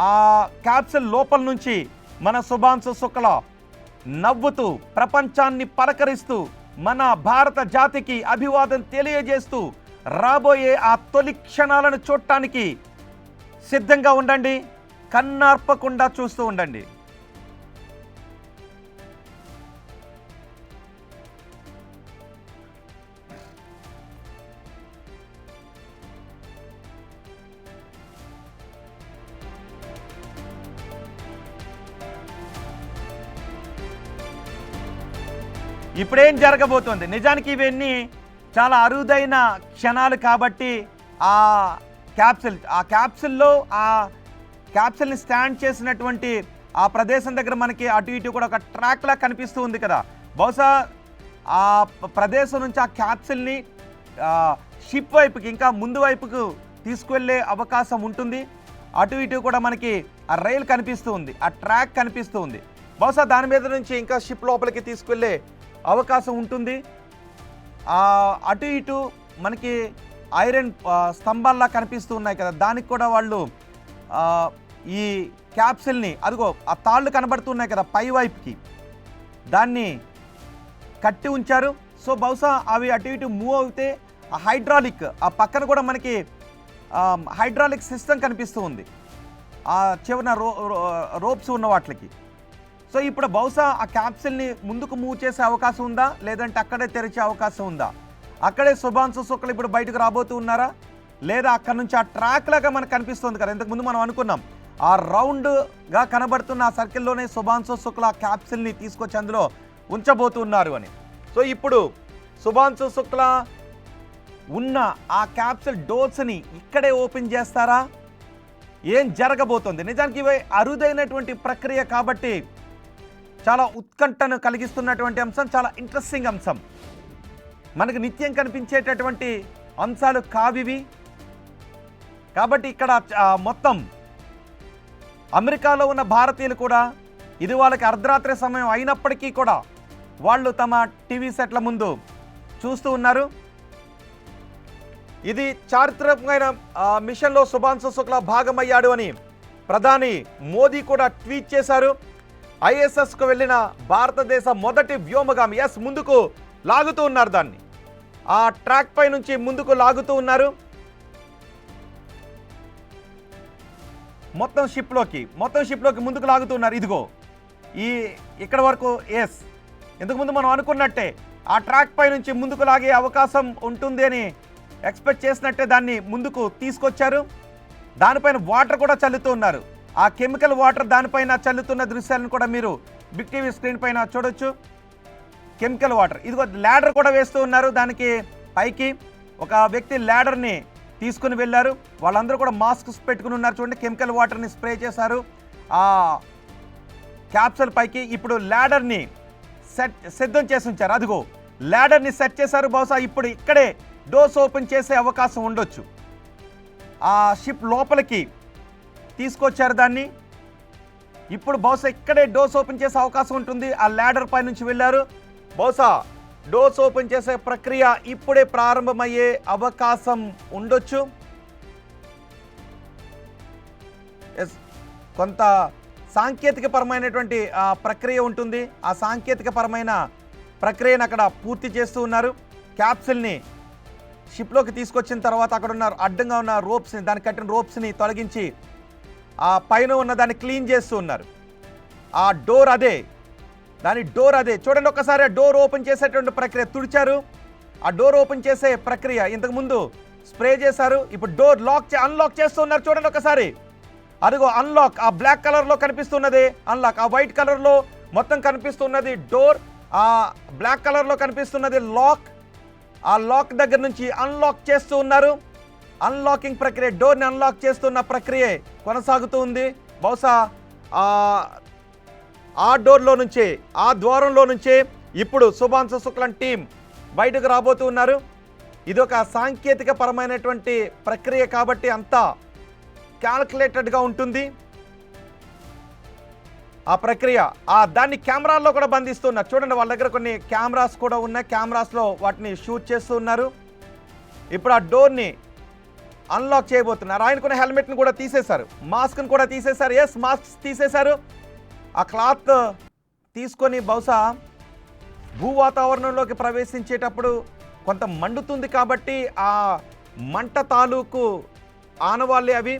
A: ఆ క్యాప్సిల్ లోపల నుంచి మన శుభాంశు శుక్ల నవ్వుతూ ప్రపంచాన్ని పలకరిస్తూ మన భారత జాతికి అభివాదం తెలియజేస్తూ రాబోయే ఆ తొలి క్షణాలను చూడటానికి సిద్ధంగా ఉండండి, కన్నార్పకుండా చూస్తూ ఉండండి. ఇప్పుడేం జరగబోతోంది? నిజానికి ఇవన్నీ చాలా అరుదైన క్షణాలు కాబట్టి ఆ క్యాప్సిల్ని స్టాండ్ చేసినటువంటి ఆ ప్రదేశం దగ్గర మనకి అటు ఇటు కూడా ఒక ట్రాక్లా కనిపిస్తూ ఉంది కదా. బహుశా ఆ ప్రదేశం నుంచి ఆ క్యాప్సిల్ని షిప్ వైపుకి, ఇంకా ముందు వైపుకు తీసుకువెళ్ళే అవకాశం ఉంటుంది. అటు ఇటు కూడా మనకి ఆ రైల్ కనిపిస్తూ ఉంది, ఆ ట్రాక్ కనిపిస్తూ ఉంది. బహుశా దాని మీద నుంచి ఇంకా షిప్ లోపలికి తీసుకువెళ్ళే అవకాశం ఉంటుంది. అటు ఇటు మనకి ఐరన్ స్తంభాల్లా కనిపిస్తూ ఉన్నాయి కదా, దానికి కూడా వాళ్ళు ఈ క్యాప్సిల్ని, అదిగో ఆ తాళ్ళు కనబడుతున్నాయి కదా పై వైపుకి, దాన్ని కట్టి ఉంచారు. సో బహుశా అవి అటు ఇటు మూవ్ అవుతే ఆ హైడ్రాలిక్, ఆ పక్కన కూడా మనకి హైడ్రాలిక్ సిస్టమ్ కనిపిస్తూ ఉంది ఆ చివరిన రోప్స్ ఉన్న వాటికి. సో ఇప్పుడు బహుశా ఆ క్యాప్సిల్ని ముందుకు మూవ్ చేసే అవకాశం ఉందా, లేదంటే అక్కడే తెరిచే అవకాశం ఉందా? అక్కడే శుభాంశు శుక్ల ఇప్పుడు బయటకు రాబోతూ ఉన్నారా, లేదా అక్కడ నుంచి ఆ ట్రాక్ లాగా మనకు కనిపిస్తుంది కదా, ఇంతకుముందు మనం అనుకున్నాం ఆ రౌండ్గా కనబడుతున్న ఆ సర్కిల్లోనే శుభాంశు శుక్ల ఆ క్యాప్సిల్ని తీసుకొచ్చి అందులో ఉంచబోతున్నారు అని. సో ఇప్పుడు శుభాంశు శుక్ల ఉన్న ఆ క్యాప్సిల్ డోర్స్ని ఇక్కడే ఓపెన్ చేస్తారా? ఏం జరగబోతోంది? నిజానికి ఇవి అరుదైనటువంటి ప్రక్రియ కాబట్టి చాలా ఉత్కంఠను కలిగిస్తున్నటువంటి అంశం, చాలా ఇంట్రెస్టింగ్ అంశం. మనకు నిత్యం కనిపించేటటువంటి అంశాలు కావివి. కాబట్టి ఇక్కడ మొత్తం అమెరికాలో ఉన్న భారతీయులు కూడా ఇది వాళ్ళకి అర్ధరాత్రి సమయం అయినప్పటికీ కూడా వాళ్ళు తమ టీవీ సెట్ల ముందు చూస్తూ ఉన్నారు. ఇది చారిత్రకమైన మిషన్లో శుభాంశు శుక్లా భాగమయ్యాడు అని ప్రధాని మోదీ కూడా ట్వీట్ చేశారు. ఐఎస్ఎస్కు వెళ్ళిన భారతదేశ మొదటి వ్యోమగామి. ముందుకు లాగుతూ ఉన్నారు, దాన్ని ఆ ట్రాక్ పై నుంచి ముందుకు లాగుతూ ఉన్నారు. మొత్తం షిప్లోకి ముందుకు లాగుతున్నారు. ఇదిగో ఇక్కడ వరకు ఇంతకుముందు మనం అనుకున్నట్టే ఆ ట్రాక్ పై నుంచి ముందుకు లాగే అవకాశం ఉంటుంది అని ఎక్స్పెక్ట్ చేసినట్టే దాన్ని ముందుకు తీసుకొచ్చారు. దానిపైన వాటర్ కూడా చల్లుతూ ఉన్నారు. ఆ కెమికల్ వాటర్ దానిపైన చల్లుతున్న దృశ్యాలను కూడా మీరు బిగ్ టీవీ స్క్రీన్ పైన చూడొచ్చు. Chemical water. ఇదిగో ల్యాడర్ కూడా వేస్తూ ఉన్నారు. దానికి పైకి ఒక వ్యక్తి ల్యాడర్ని తీసుకుని వెళ్ళారు. వాళ్ళందరూ కూడా మాస్క్స్ పెట్టుకుని ఉన్నారు. చూడండి, కెమికల్ వాటర్ని స్ప్రే చేశారు ఆ క్యాప్సూల్ పైకి. ఇప్పుడు ల్యాడర్ని సిద్ధం చేసి ఉంచారు. అదిగో ల్యాడర్ని సెట్ చేశారు. బహుశా ఇప్పుడు ఇక్కడే డోర్స్ ఓపెన్ చేసే అవకాశం ఉండొచ్చు. ఆ షిప్ లోపలికి తీసుకొచ్చారు దాన్ని. ఇప్పుడు బహుశా ఇక్కడే డోర్స్ ఓపెన్ చేసే అవకాశం ఉంటుంది. ఆ ల్యాడర్ పై నుంచి వెళ్ళారు. బహుశా డోర్స్ ఓపెన్ చేసే ప్రక్రియ ఇప్పుడే ప్రారంభమయ్యే అవకాశం ఉండొచ్చు. కొంత సాంకేతికపరమైనటువంటి ప్రక్రియ ఉంటుంది. ఆ సాంకేతికపరమైన ప్రక్రియను అక్కడ పూర్తి చేస్తూ ఉన్నారు. క్యాప్సిల్ని షిప్లోకి తీసుకొచ్చిన తర్వాత అక్కడ ఉన్న అడ్డంగా ఉన్న రోప్స్ని, దానికి కట్టిన రోప్స్ని తొలగించి ఆ పైన ఉన్న దాన్ని క్లీన్ చేస్తూ ఉన్నారు. ఆ డోర్ అదే, చూడండి ఒక్కసారి. ఆ డోర్ ఓపెన్ చేసేటువంటి ప్రక్రియ తుడిచారు. ఆ డోర్ ఓపెన్ చేసే ప్రక్రియ ఇంతకుముందు స్ప్రే చేశారు. ఇప్పుడు డోర్ అన్లాక్ చేస్తూ ఉన్నారు. చూడండి ఒకసారి. అదిగో అన్లాక్. ఆ బ్లాక్ కలర్లో కనిపిస్తున్నది అన్లాక్. ఆ వైట్ కలర్లో మొత్తం కనిపిస్తున్నది డోర్. ఆ బ్లాక్ కలర్లో కనిపిస్తున్నది లాక్. ఆ లాక్ దగ్గర నుంచి అన్లాక్ చేస్తూ ఉన్నారు. అన్లాకింగ్ ప్రక్రియ, డోర్ని అన్లాక్ చేస్తున్న ప్రక్రియ కొనసాగుతూ ఉంది. బహుశా ఆ డోర్లో నుంచే, ఆ ద్వారంలో నుంచే ఇప్పుడు శుభాంశు శుక్లన్ టీం బయటకు రాబోతూ ఉన్నారు. ఇది ఒక సాంకేతిక పరమైనటువంటి ప్రక్రియ కాబట్టి అంతా క్యాల్కులేటెడ్గా ఉంటుంది ఆ ప్రక్రియ. దాన్ని కెమెరాల్లో కూడా బంధిస్తున్నారు. చూడండి, వాళ్ళ దగ్గర కొన్ని కెమెరాస్ కూడా ఉన్నాయి. కెమెరాస్లో వాటిని షూట్ చేస్తూ ఉన్నారు. ఇప్పుడు ఆ డోర్ని అన్లాక్ చేయబోతున్నారు. ఆయన కొన్ని హెల్మెట్ని కూడా తీసేశారు, మాస్క్ని కూడా తీసేశారు. మాస్క్ తీసేశారు. ఆ క్లాత్ తీసుకొని బహుశా భూ వాతావరణంలోకి ప్రవేశించేటప్పుడు కొంత మండుతుంది కాబట్టి ఆ మంట తాలూకు ఆనవాళ్ళే అవి.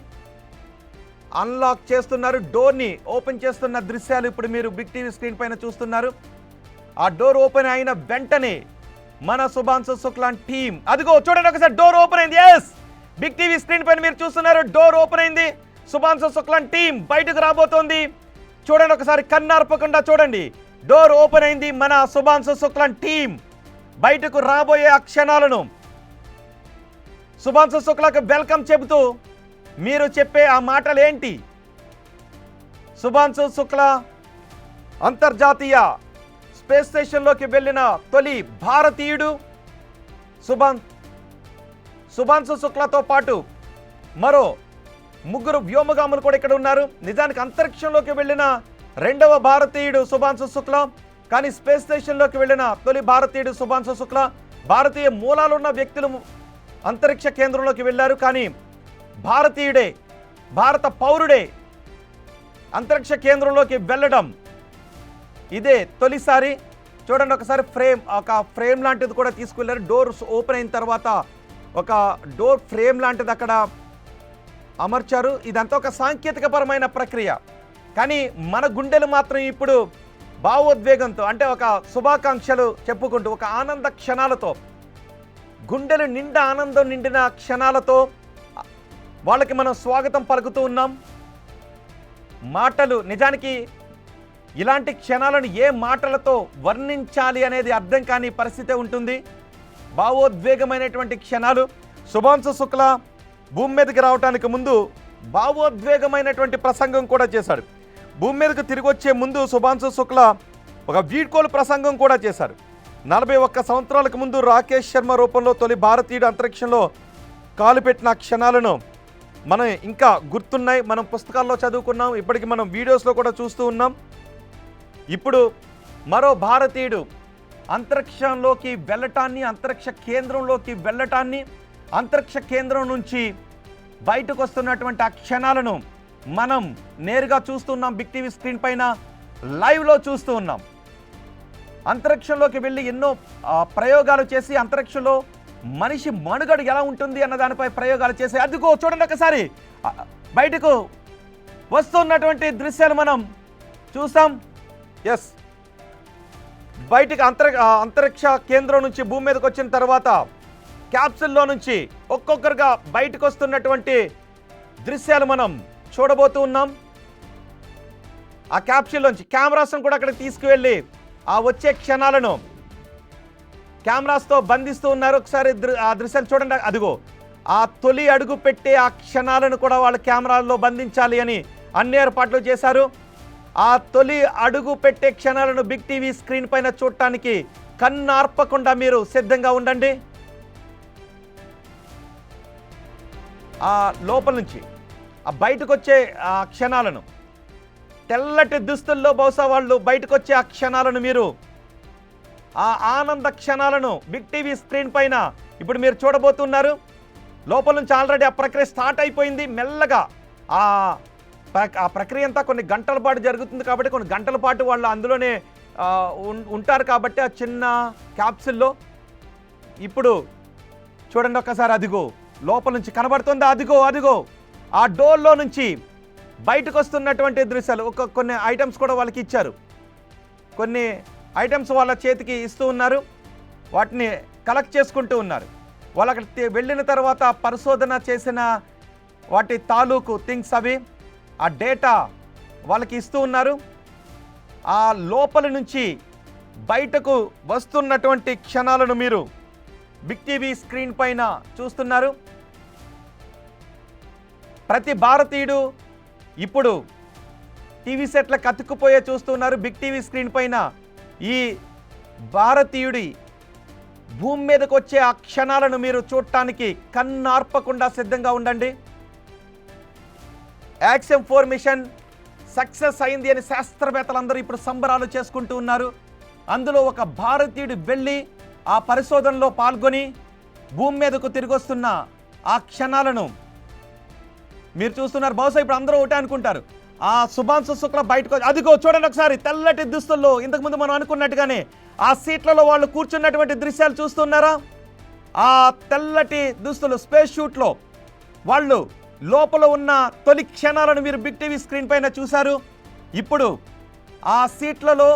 A: అన్లాక్ చేస్తున్నారు. డోర్ని ఓపెన్ చేస్తున్న దృశ్యాలు ఇప్పుడు మీరు బిగ్ టీవీ స్క్రీన్ పైన చూస్తున్నారు. ఆ డోర్ ఓపెన్ అయిన వెంటనే మన శుభాంశు శుక్లాన్ టీం, అదిగో చూడండి ఒకసారి, డోర్ ఓపెన్ అయింది. బిగ్ టీవీ స్క్రీన్ పైన మీరు చూస్తున్నారు. డోర్ ఓపెన్ అయింది. శుభాంశు శుక్లాన్ టీం బయటకు రాబోతోంది. చూడండి ఒకసారి, కన్నార్పకుండా చూడండి. డోర్ ఓపెన్ అయింది. మన శుభాంశు శుక్లాన్ టీం బయటకు రాబోయే ఆ క్షణాలను శుభాంశు శుక్లాకు వెల్కమ్ చెబుతూ మీరు చెప్పే ఆ మాటలు ఏంటి? శుభాంశు శుక్లా అంతర్జాతీయ స్పేస్ స్టేషన్లోకి వెళ్ళిన తొలి భారతీయుడు. శుభాంశు శుక్లాతో పాటు మరో 3 వ్యోమగాములు కూడా ఇక్కడ ఉన్నారు. నిజానికి అంతరిక్షంలోకి వెళ్ళిన 2వ భారతీయుడు శుభాంశు శుక్లా, కానీ స్పేస్ స్టేషన్లోకి వెళ్ళిన తొలి భారతీయుడు శుభాంశు శుక్లా. భారతీయ మూలాలున్న వ్యక్తులు అంతరిక్ష కేంద్రంలోకి వెళ్ళారు, కానీ భారతీయుడే, భారత పౌరుడే అంతరిక్ష కేంద్రంలోకి వెళ్ళడం ఇదే తొలిసారి. చూడండి ఒకసారి, ఒక ఫ్రేమ్ లాంటిది కూడా తీసుకెళ్లారు. డోర్ ఓపెన్ అయిన తర్వాత ఒక డోర్ ఫ్రేమ్ లాంటిది అక్కడ అమర్చారు. ఇదంతా ఒక సాంకేతికపరమైన ప్రక్రియ, కానీ మన గుండెలు మాత్రం ఇప్పుడు భావోద్వేగంతో, అంటే ఒక శుభాకాంక్షలు చెప్పుకుంటూ, ఒక ఆనంద క్షణాలతో, గుండెలు నిండా ఆనందం నిండిన క్షణాలతో వాళ్ళకి మనం స్వాగతం పలుకుతూ ఉన్నాం. మాటలు, నిజానికి ఇలాంటి క్షణాలను ఏ మాటలతో వర్ణించాలి అనేది అర్థం కాని పరిస్థితి ఉంటుంది. భావోద్వేగమైనటువంటి క్షణాలు. శుభాంశు శుక్లా భూమి మీదకి రావడానికి ముందు భావోద్వేగమైనటువంటి ప్రసంగం కూడా చేశాడు. భూమి మీదకు తిరిగి వచ్చే ముందు శుభాంశు శుక్లా ఒక వీడ్కోలు ప్రసంగం కూడా చేశారు. 41 సంవత్సరాలకు ముందు రాకేష్ శర్మ రూపంలో తొలి భారతీయుడు అంతరిక్షంలో కాలుపెట్టిన క్షణాలను మనం ఇంకా గుర్తున్నాయి. మనం పుస్తకాల్లో చదువుకున్నాం, ఇప్పటికి మనం వీడియోస్లో కూడా చూస్తూ ఉన్నాం. ఇప్పుడు మరో భారతీయుడు అంతరిక్షంలోకి వెళ్ళటాన్ని, అంతరిక్ష కేంద్రంలోకి వెళ్ళటాన్ని, అంతరిక్ష కేంద్రం నుంచి బయటకు వస్తున్నటువంటి ఆ క్షణాలను మనం నేరుగా చూస్తున్నాం. బిగ్ టీవీ స్క్రీన్ పైన లైవ్లో చూస్తూ ఉన్నాం. అంతరిక్షంలోకి వెళ్ళి ఎన్నో ప్రయోగాలు చేసి అంతరిక్షంలో మనిషి మనుగడ ఎలా ఉంటుంది అన్న దానిపై ప్రయోగాలు చేసి అదిగో చూడండి ఒకసారి బయటకు వస్తున్నటువంటి దృశ్యాలు మనం చూస్తాం. ఎస్, బయటికి అంతరిక్ష కేంద్రం నుంచి భూమి మీదకి వచ్చిన తర్వాత క్యాప్సూల్లో నుంచి ఒక్కొక్కరుగా బయటకు వస్తున్నటువంటి దృశ్యాలు మనం చూడబోతూ ఉన్నాం. ఆ క్యాప్సూల్లోంచి కెమెరాస్ను కూడా అక్కడికి తీసుకువెళ్ళి ఆ వచ్చే క్షణాలను కెమెరాస్తో బంధిస్తూ ఉన్నారు. ఒకసారి ఆ దృశ్యాలు చూడండి. అదిగో ఆ తొలి అడుగు పెట్టే ఆ క్షణాలను కూడా వాళ్ళు కెమెరాల్లో బంధించాలి అని అన్ని ఏర్పాట్లు చేశారు. ఆ తొలి అడుగు పెట్టే క్షణాలను బిగ్ టీవీ స్క్రీన్ పైన చూడటానికి కన్నార్పకుండా మీరు సిద్ధంగా ఉండండి. ఆ లోపల నుంచి ఆ బయటకు వచ్చే ఆ క్షణాలను, తెల్లటి దుస్తుల్లో బహుశా వాళ్ళు బయటకు వచ్చే ఆ క్షణాలను, మీరు ఆ ఆనంద క్షణాలను బిగ్ టీవీ స్క్రీన్ పైన ఇప్పుడు మీరు చూడబోతున్నారు. లోపల నుంచి ఆల్రెడీ ఆ ప్రక్రియ స్టార్ట్ అయిపోయింది. మెల్లగా ఆ ప్రక్రియ అంతా కొన్ని గంటల పాటు జరుగుతుంది కాబట్టి కొన్ని గంటల పాటు వాళ్ళు అందులోనే ఉంటారు కాబట్టి ఆ చిన్న క్యాప్సూల్లో ఇప్పుడు చూడండి ఒక్కసారి. అదిగో లోపల నుంచి కనబడుతుందా? అదిగో ఆ డోర్లో నుంచి బయటకు వస్తున్నటువంటి దృశ్యాలు. కొన్ని ఐటమ్స్ కూడా వాళ్ళకి ఇచ్చారు. కొన్ని ఐటమ్స్ వాళ్ళ చేతికి ఇస్తూ ఉన్నారు. వాటిని కలెక్ట్ చేసుకుంటూ ఉన్నారు. వాళ్ళు అక్కడ వెళ్ళిన తర్వాత పరిశోధన చేసిన వాటి తాలూకు థింగ్స్ అవి ఆ డేటా వాళ్ళకి ఇస్తూ ఉన్నారు. ఆ లోపల నుంచి బయటకు వస్తున్నటువంటి క్షణాలను మీరు బిగ్ టీవీ స్క్రీన్ పైన చూస్తున్నారు. ప్రతి భారతీయుడు ఇప్పుడు టీవీ సెట్లకు అతుక్కుపోయే చూస్తున్నారు. బిగ్ టీవీ స్క్రీన్ పైన ఈ భారతీయుడి భూమి మీదకు వచ్చే ఆ క్షణాలను మీరు చూడటానికి కన్నార్పకుండా సిద్ధంగా ఉండండి. యాక్షన్ 4 మిషన్ సక్సెస్ అయింది అని శాస్త్రవేత్తలందరూ ఇప్పుడు సంబరాలు చేసుకుంటూ ఉన్నారు. అందులో ఒక భారతీయుడు వెళ్ళి ఆ పరిశోధనలో పాల్గొని భూమి మీదకు తిరిగి వస్తున్న ఆ క్షణాలను మీరు చూస్తున్నారు. బహుశా ఇప్పుడు అందరూ ఒకటే అనుకుంటారు, ఆ శుభాంశు శుక్ల బయటకు అదిగో చూడండి ఒకసారి. తెల్లటి దుస్తుల్లో ఇంతకుముందు మనం అనుకున్నట్టుగానే ఆ సీట్లలో వాళ్ళు కూర్చున్నటువంటి దృశ్యాలు చూస్తున్నారా? ఆ తెల్లటి దుస్తులు స్పేస్ షూట్లో వాళ్ళు లోపల ఉన్న తొలి క్షణాలను మీరు బిగ్ టీవీ స్క్రీన్ పైన చూశారు. ఇప్పుడు ఆ సీట్లలో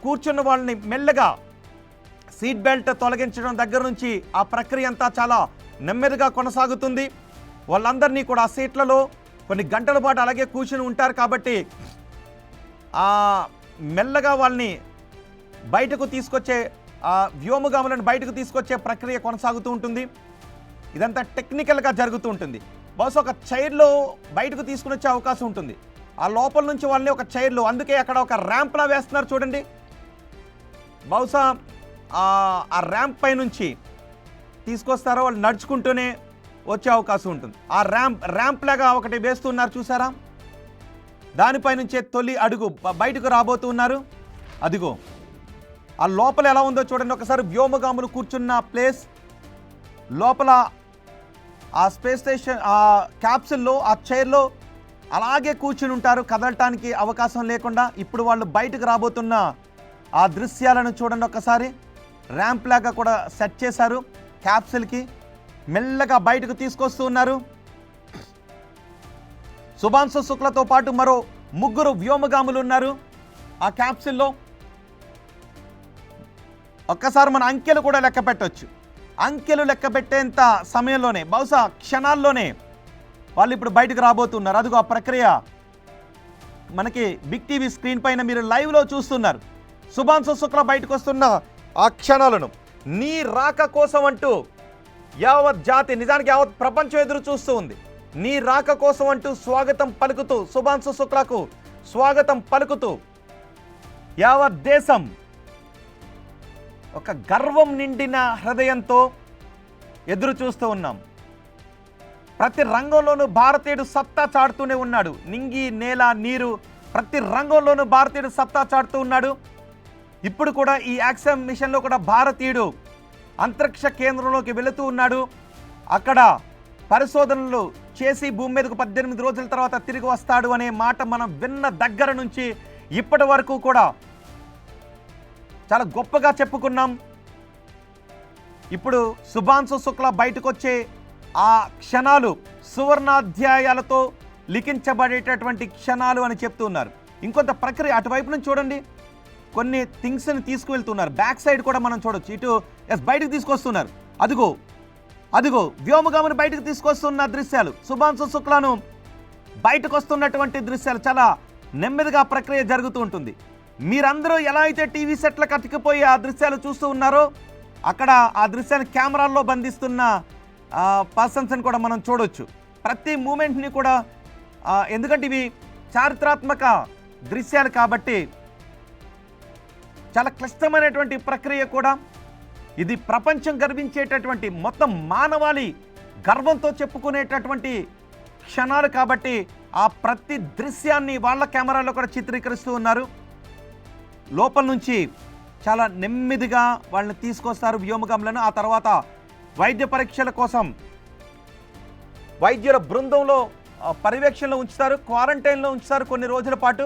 A: కూర్చున్న వాళ్ళని మెల్లగా సీట్ బెల్ట్ తొలగించడం దగ్గర నుంచి ఆ ప్రక్రియ అంతా చాలా నెమ్మదిగా కొనసాగుతుంది. వాళ్ళందరినీ కూడా ఆ సీట్లలో కొన్ని గంటల పాటు అలాగే కూర్చుని ఉంటారు కాబట్టి ఆ మెల్లగా వాళ్ళని బయటకు తీసుకొచ్చే ఆ వ్యోమగాములను బయటకు తీసుకొచ్చే ప్రక్రియ కొనసాగుతూ ఉంటుంది. ఇదంతా టెక్నికల్గా జరుగుతూ ఉంటుంది. బహుశా ఒక చైర్లో బయటకు తీసుకుని వచ్చే అవకాశం ఉంటుంది. ఆ లోపల నుంచి వాళ్ళని ఒక చైర్లో, అందుకే అక్కడ ఒక ర్యాంప్లా వేస్తున్నారు చూడండి. బహుశా ఆ ర్యాంప్ పై నుంచి తీసుకొస్తారో వాళ్ళు నడుచుకుంటూనే వచ్చే అవకాశం ఉంటుంది. ఆ ర్యాంప్ లాగా ఒకటి వేస్తున్నారు చూసారా? దానిపై నుంచే తొలి అడుగు బయటకు రాబోతున్నారు. అదిగో ఆ లోపల ఎలా ఉందో చూడండి ఒకసారి. వ్యోమగాములు కూర్చున్న ప్లేస్ లోపల ఆ స్పేస్ స్టేషన్ ఆ క్యాప్సూల్లో ఆ చైర్లో అలాగే కూర్చుని ఉంటారు, కదలటానికి అవకాశం లేకుండా. ఇప్పుడు వాళ్ళు బయటకు రాబోతున్న ఆ దృశ్యాలను చూడండి ఒకసారి. ర్యాంప్ లాగా కూడా సెట్ చేశారు క్యాప్సూల్కి. మెల్లగా బయటకు తీసుకొస్తూ ఉన్నారు. శుభాంశు శుక్లతో పాటు మరో 3 వ్యోమగాములు ఉన్నారు ఆ క్యాప్సూల్లో. ఒక్కసారి మన అంకెలు కూడా లెక్క పెట్టవచ్చు. అంకెలు లెక్క పెట్టేంత సమయంలోనే, బహుశా క్షణాల్లోనే వాళ్ళు ఇప్పుడు బయటకు రాబోతున్నారు. అదిగో ఆ ప్రక్రియ మనకి బిగ్ టీవీ స్క్రీన్ పైన మీరు లైవ్లో చూస్తున్నారు. శుభాంశు శుక్ల బయటకు వస్తున్న ఆ క్షణాలను నీ రాక కోసం అంటూ యావత్ జాతి, నిజానికి యావత్ ప్రపంచం ఎదురు చూస్తూ ఉంది. నీ రాక కోసం అంటూ స్వాగతం పలుకుతూ, శుభాంశు శుక్లకు స్వాగతం పలుకుతూ యావత్ దేశం ఒక గర్వం నిండిన హృదయంతో ఎదురు చూస్తూ ఉన్నాం. ప్రతి రంగంలోనూ భారతీయుడు సత్తా చాటుతూనే ఉన్నాడు. నింగి నేల నీరు ప్రతి రంగంలోనూ భారతీయుడు సత్తా చాటుతూ ఉన్నాడు. ఇప్పుడు కూడా ఈ యాక్సమ్ మిషన్లో కూడా భారతీయుడు అంతరిక్ష కేంద్రంలోకి వెళుతూ ఉన్నాడు. అక్కడ పరిశోధనలు చేసి భూమి మీదకు 18 రోజుల తర్వాత తిరిగి వస్తాడు అనే మాట మనం విన్న దగ్గర నుంచి ఇప్పటి వరకు కూడా చాలా గొప్పగా చెప్పుకున్నాం. ఇప్పుడు శుభాంశు శుక్లా బయటకు వచ్చే ఆ క్షణాలు సువర్ణాధ్యాయాలతో లిఖించబడేటటువంటి క్షణాలు అని చెప్తున్నారు. ఇంకొంత ప్రక్రియ అటువైపు నుంచి చూడండి, కొన్ని థింగ్స్ని తీసుకువెళ్తున్నారు. బ్యాక్ సైడ్ కూడా మనం చూడొచ్చు. ఇటు బయటకు తీసుకొస్తున్నారు. అదిగో వ్యోమగామిని బయటకు తీసుకొస్తున్న దృశ్యాలు, శుభాంశు శుక్లాను బయటకు వస్తున్నటువంటి దృశ్యాలు. చాలా నెమ్మదిగా ప్రక్రియ జరుగుతూ ఉంటుంది. మీరందరూ ఎలా అయితే టీవీ సెట్లకు అతికిపోయి ఆ దృశ్యాలు చూస్తూ ఉన్నారో అక్కడ ఆ దృశ్యాన్ని కెమెరాల్లో బంధిస్తున్న పర్సన్స్ని కూడా మనం చూడొచ్చు. ప్రతి మూమెంట్ని కూడా, ఎందుకంటే ఇవి చారిత్రాత్మక దృశ్యాలు కాబట్టి చాలా క్లిష్టమైనటువంటి ప్రక్రియ కూడా. ఇది ప్రపంచం గర్వించేటటువంటి, మొత్తం మానవాళి గర్వంతో చెప్పుకునేటటువంటి క్షణాలు కాబట్టి ఆ ప్రతి దృశ్యాన్ని వాళ్ళ కెమెరాలో కూడా చిత్రీకరిస్తూ ఉన్నారు. లోపల నుంచి చాలా నెమ్మదిగా వాళ్ళని తీసుకొస్తారు వ్యోమగాములను. ఆ తర్వాత వైద్య పరీక్షల కోసం వైద్యుల బృందంలో పర్యవేక్షణలో ఉంచుతారు, క్వారంటైన్లో ఉంచుతారు కొన్ని రోజుల పాటు.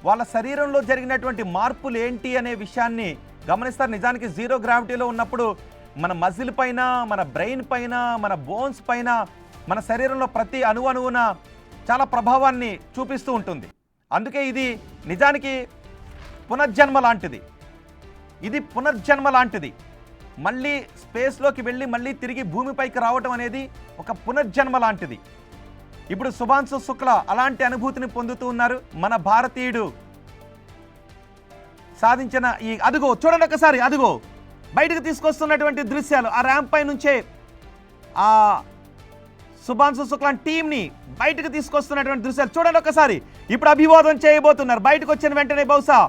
A: వాళ్ళ శరీరంలో జరిగినటువంటి మార్పులు ఏంటి అనే విషయాన్ని గమనిస్తారు. నిజానికి జీరో గ్రావిటీలో ఉన్నప్పుడు మన మజిల్ పైన, మన బ్రెయిన్ పైన, మన బోన్స్ పైన, మన శరీరంలో ప్రతి అణువున చాలా ప్రభావాన్ని చూపిస్తూ ఉంటుంది. అందుకే ఇది నిజానికి పునర్జన్మ లాంటిది. ఇది పునర్జన్మ లాంటిది. మళ్ళీ స్పేస్లోకి వెళ్ళి మళ్ళీ తిరిగి భూమిపైకి రావటం అనేది ఒక పునర్జన్మ లాంటిది. ఇప్పుడు శుభాంశు శుక్లా అలాంటి అనుభూతిని పొందుతూ ఉన్నారు. మన భారతీయుడు సాధించిన ఈ చూడండి ఒకసారి, బయటకు తీసుకొస్తున్నటువంటి దృశ్యాలు. ఆ ర్యాంప్ పై నుంచే ఆ శుభాంశు శుక్లా టీంని బయటకు తీసుకొస్తున్నటువంటి దృశ్యాలు చూడండి ఒకసారి. ఇప్పుడు అభివాదం చేయబోతున్నారు. బయటకు వచ్చిన వెంటనే బహుశా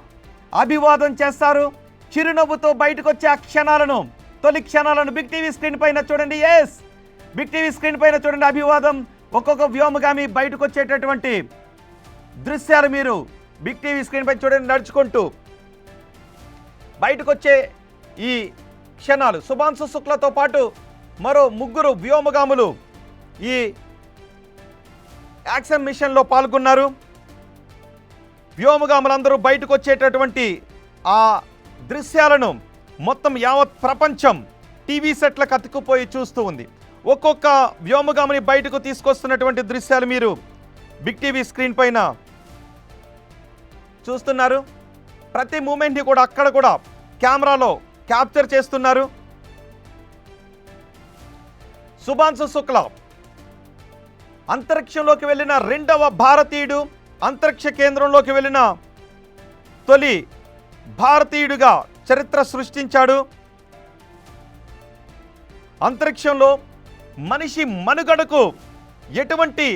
A: అభివాదం చేస్తారు. చిరునవ్వుతో బయటకు వచ్చే ఆ క్షణాలను, తొలి క్షణాలను బిగ్ టీవీ స్క్రీన్ పైన చూడండి. బిగ్ టీవీ స్క్రీన్ పైన చూడండి. అభివాదం, ఒక్కొక్క వ్యోమగామి బయటకు వచ్చేటటువంటి దృశ్యాలు మీరు బిగ్ టీవీ స్క్రీన్ పై చూడండి. నడుచుకుంటూ బయటకు వచ్చే ఈ క్షణాలు. శుభాంశు శుక్లాతో పాటు మరో 3 వ్యోమగాములు ఈ యాక్సమ్ మిషన్లో పాల్గొన్నారు. వ్యోమగాములందరూ బయటకు వచ్చేటటువంటి ఆ దృశ్యాలను మొత్తం యావత్ ప్రపంచం టీవీ సెట్లకు అతుక్కుపోయి చూస్తూ ఉంది. ఒక్కొక్క వ్యోమగామిని బయటకు తీసుకొస్తున్నటువంటి దృశ్యాలు మీరు బిగ్ టీవీ స్క్రీన్ పైన చూస్తున్నారు. ప్రతి మూమెంట్ని కూడా అక్కడ కూడా కెమెరాలో క్యాప్చర్ చేస్తున్నారు. శుభాంశు శుక్లా అంతరిక్షంలోకి వెళ్ళిన 2వ భారతీయుడు, అంతరిక్ష కేంద్రంలోకి వెళ్ళిన తొలి భారతీయుడిగా చరిత్ర సృష్టించాడు. అంతరిక్షంలో మనిషి మనుగడకు ఎటువంటి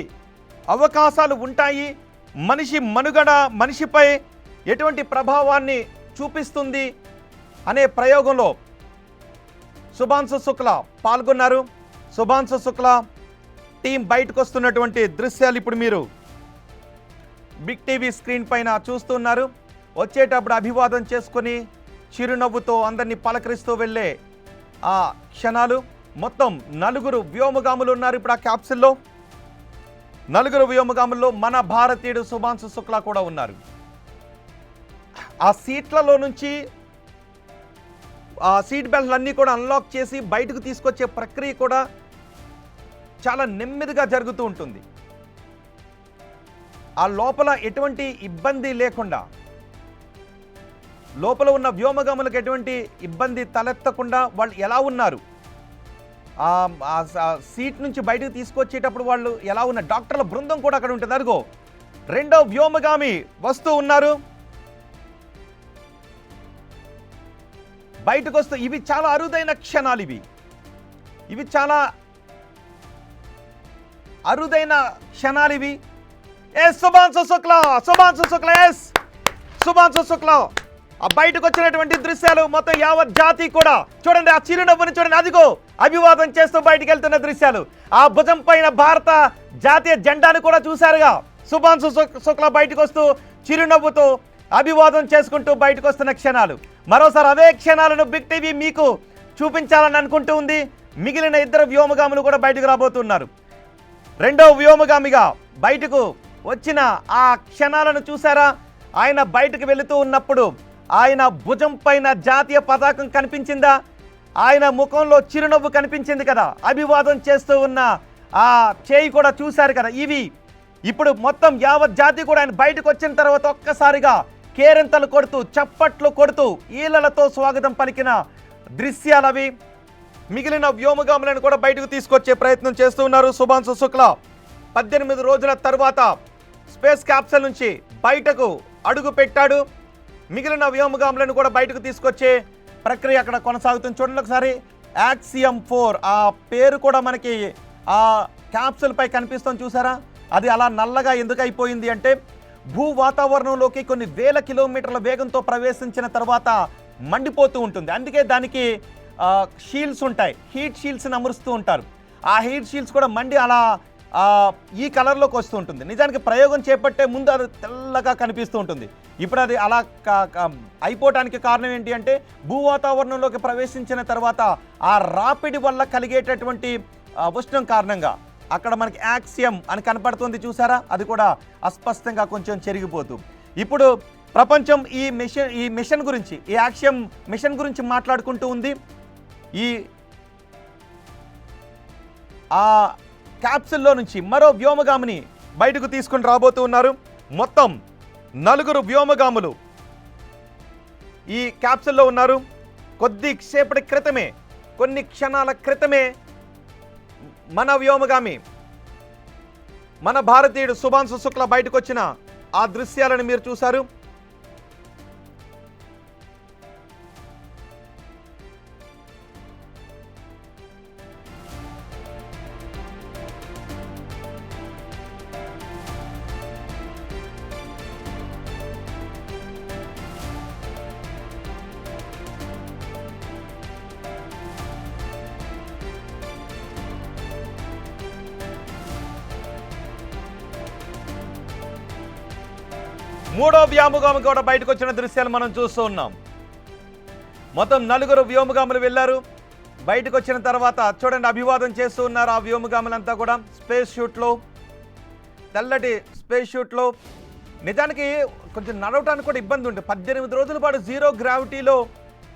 A: అవకాశాలు ఉంటాయి, మనిషి మనుగడ మనిషిపై ఎటువంటి ప్రభావాన్ని చూపిస్తుంది అనే ప్రయోగంలో శుభాంశు శుక్లా పాల్గొన్నారు. శుభాంశు శుక్లా టీం బయటకు వస్తున్నటువంటి దృశ్యాలు ఇప్పుడు మీరు బిగ్ టీవీ స్క్రీన్ పైన చూస్తున్నారు. వచ్చేటప్పుడు అభివాదం చేసుకొని చిరునవ్వుతో అందరినీ పలకరిస్తూ వెళ్ళే ఆ క్షణాలు. మొత్తం 4 వ్యోమగాములు ఉన్నారు ఇప్పుడు ఆ క్యాప్సిల్లో. 4 వ్యోమగాముల్లో మన భారతీయుడు శుభాంశు శుక్లా కూడా ఉన్నారు. ఆ సీట్లలో నుంచి ఆ సీట్ బెల్ట్లన్నీ కూడా అన్లాక్ చేసి బయటకు తీసుకొచ్చే ప్రక్రియ కూడా చాలా నెమ్మదిగా జరుగుతూ ఉంటుంది. ఆ లోపల ఎటువంటి ఇబ్బంది లేకుండా, లోపల ఉన్న వ్యోమగాములకు ఎటువంటి ఇబ్బంది తలెత్తకుండా వాళ్ళు ఎలా ఉన్నారు, ఆ సీట్ నుంచి బయటకు తీసుకొచ్చేటప్పుడు వాళ్ళు ఎలా ఉన్న డాక్టర్ల బృందం కూడా అక్కడ ఉంటుంది. అదిగో 2వ వ్యోమగామి వస్తూ ఉన్నారు. బయటకు వస్తూ ఇవి చాలా అరుదైన క్షణాలు. ఇవి చాలా అరుదైన క్షణాలు ఇవి. శుభాంశు శుక్లా ఆ బయటకు వచ్చినటువంటి దృశ్యాలు మొత్తం యావత్ జాతి కూడా చూడండి. ఆ చిరునవ్వుని చూడండి. అదిగో అభివాదం చేస్తూ బయటికి వెళ్తున్న దృశ్యాలు. ఆ భుజం పైన భారత జాతీయ జెండాను కూడా చూశారుగా. శుభాంశు శుక్లా బయటకు వస్తూ చిరునవ్వుతో అభివాదం చేసుకుంటూ బయటకు వస్తున్న క్షణాలు. మరోసారి అవే క్షణాలను బిగ్ టీవీ మీకు చూపించాలని అనుకుంటూ ఉంది. మిగిలిన ఇద్దరు వ్యోమగాములు కూడా బయటకు రాబోతున్నారు. రెండవ వ్యోమగామిగా బయటకు వచ్చిన ఆ క్షణాలను చూసారా? ఆయన బయటకు వెళుతూ ఉన్నప్పుడు ఆయన భుజం పైన జాతీయ పతాకం కనిపించిందా? ఆయన ముఖంలో చిరునవ్వు కనిపించింది కదా. అభివాదం చేస్తూ ఉన్న ఆ చేయి కూడా చూశారు కదా. ఇవి ఇప్పుడు మొత్తం యావత్ జాతి కూడా ఆయన బయటకు వచ్చిన తర్వాత ఒక్కసారిగా కేరింతలు కొడుతూ చప్పట్లు కొడుతూ ఈలలతో స్వాగతం పలికిన దృశ్యాలవి. మిగిలిన వ్యోమగాములను కూడా బయటకు తీసుకొచ్చే ప్రయత్నం చేస్తూ ఉన్నారు. శుభాంశు శుక్లా 18 రోజుల తర్వాత స్పేస్ క్యాప్సూల్ నుంచి బయటకు అడుగు పెట్టాడు. మిగిలిన వ్యోమగాములను కూడా బయటకు తీసుకొచ్చే ప్రక్రియ అక్కడ కొనసాగుతుంది. చూడండి ఒకసారి, యాక్సియం 4 ఆ పేరు కూడా మనకి ఆ క్యాప్సూల్ పై కనిపిస్తుంది చూసారా? అది అలా నల్లగా ఎందుకు అయిపోయింది అంటే భూ వాతావరణంలోకి కొన్ని వేల కిలోమీటర్ల వేగంతో ప్రవేశించిన తర్వాత మండిపోతూ ఉంటుంది. అందుకే దానికి షీల్డ్స్ ఉంటాయి, హీట్ షీల్డ్స్ని అమరుస్తూ ఉంటారు. ఆ హీట్ షీల్డ్స్ కూడా మండి అలా ఈ కలర్లోకి వస్తూ ఉంటుంది. నిజానికి ప్రయోగం చేపట్టే ముందు అది తెల్లగా కనిపిస్తూ ఉంటుంది. ఇప్పుడు అది అలా అయిపోవటానికి కారణం ఏంటి అంటే భూ వాతావరణంలోకి ప్రవేశించిన తర్వాత ఆ రాపిడి వల్ల కలిగేటటువంటి ఉష్ణం కారణంగా అక్కడ మనకి యాక్సియం అని కనపడుతుంది చూసారా? అది కూడా అస్పష్టంగా కొంచెం చెరిగిపోతూ ఇప్పుడు ప్రపంచం ఈ మిషన్ గురించి, ఈ యాక్సియం మిషన్ గురించి మాట్లాడుకుంటూ ఉంది. ఈ ఆ క్యాప్సూల్లో నుంచి మరో వ్యోమగామిని బయటకు తీసుకుని రాబోతూ ఉన్నారు. మొత్తం 4 వ్యోమగాములు ఈ క్యాప్సూల్లో ఉన్నారు. కొద్దిసేపటి క్రితమే, కొన్ని క్షణాల క్రితమే మన వ్యోమగామి, మన భారతీయుడు శుభాంశు శుక్లా బయటకు వచ్చిన ఆ దృశ్యాలను మీరు చూశారు. మూడో వ్యోమగామి కూడా బయటకు వచ్చిన దృశ్యాలు మనం చూస్తూ ఉన్నాం. మొత్తం 4 వ్యోమగాములు వెళ్ళారు. బయటకు వచ్చిన తర్వాత చూడండి అభివాదం చేస్తూ ఉన్నారు. ఆ వ్యోమగాములంతా కూడా స్పేస్ షూట్లో, తెల్లటి స్పేస్ షూట్లో. నిజానికి కొంచెం నడవటానికి కూడా ఇబ్బంది ఉంటుంది. 18 రోజుల పాటు జీరో గ్రావిటీలో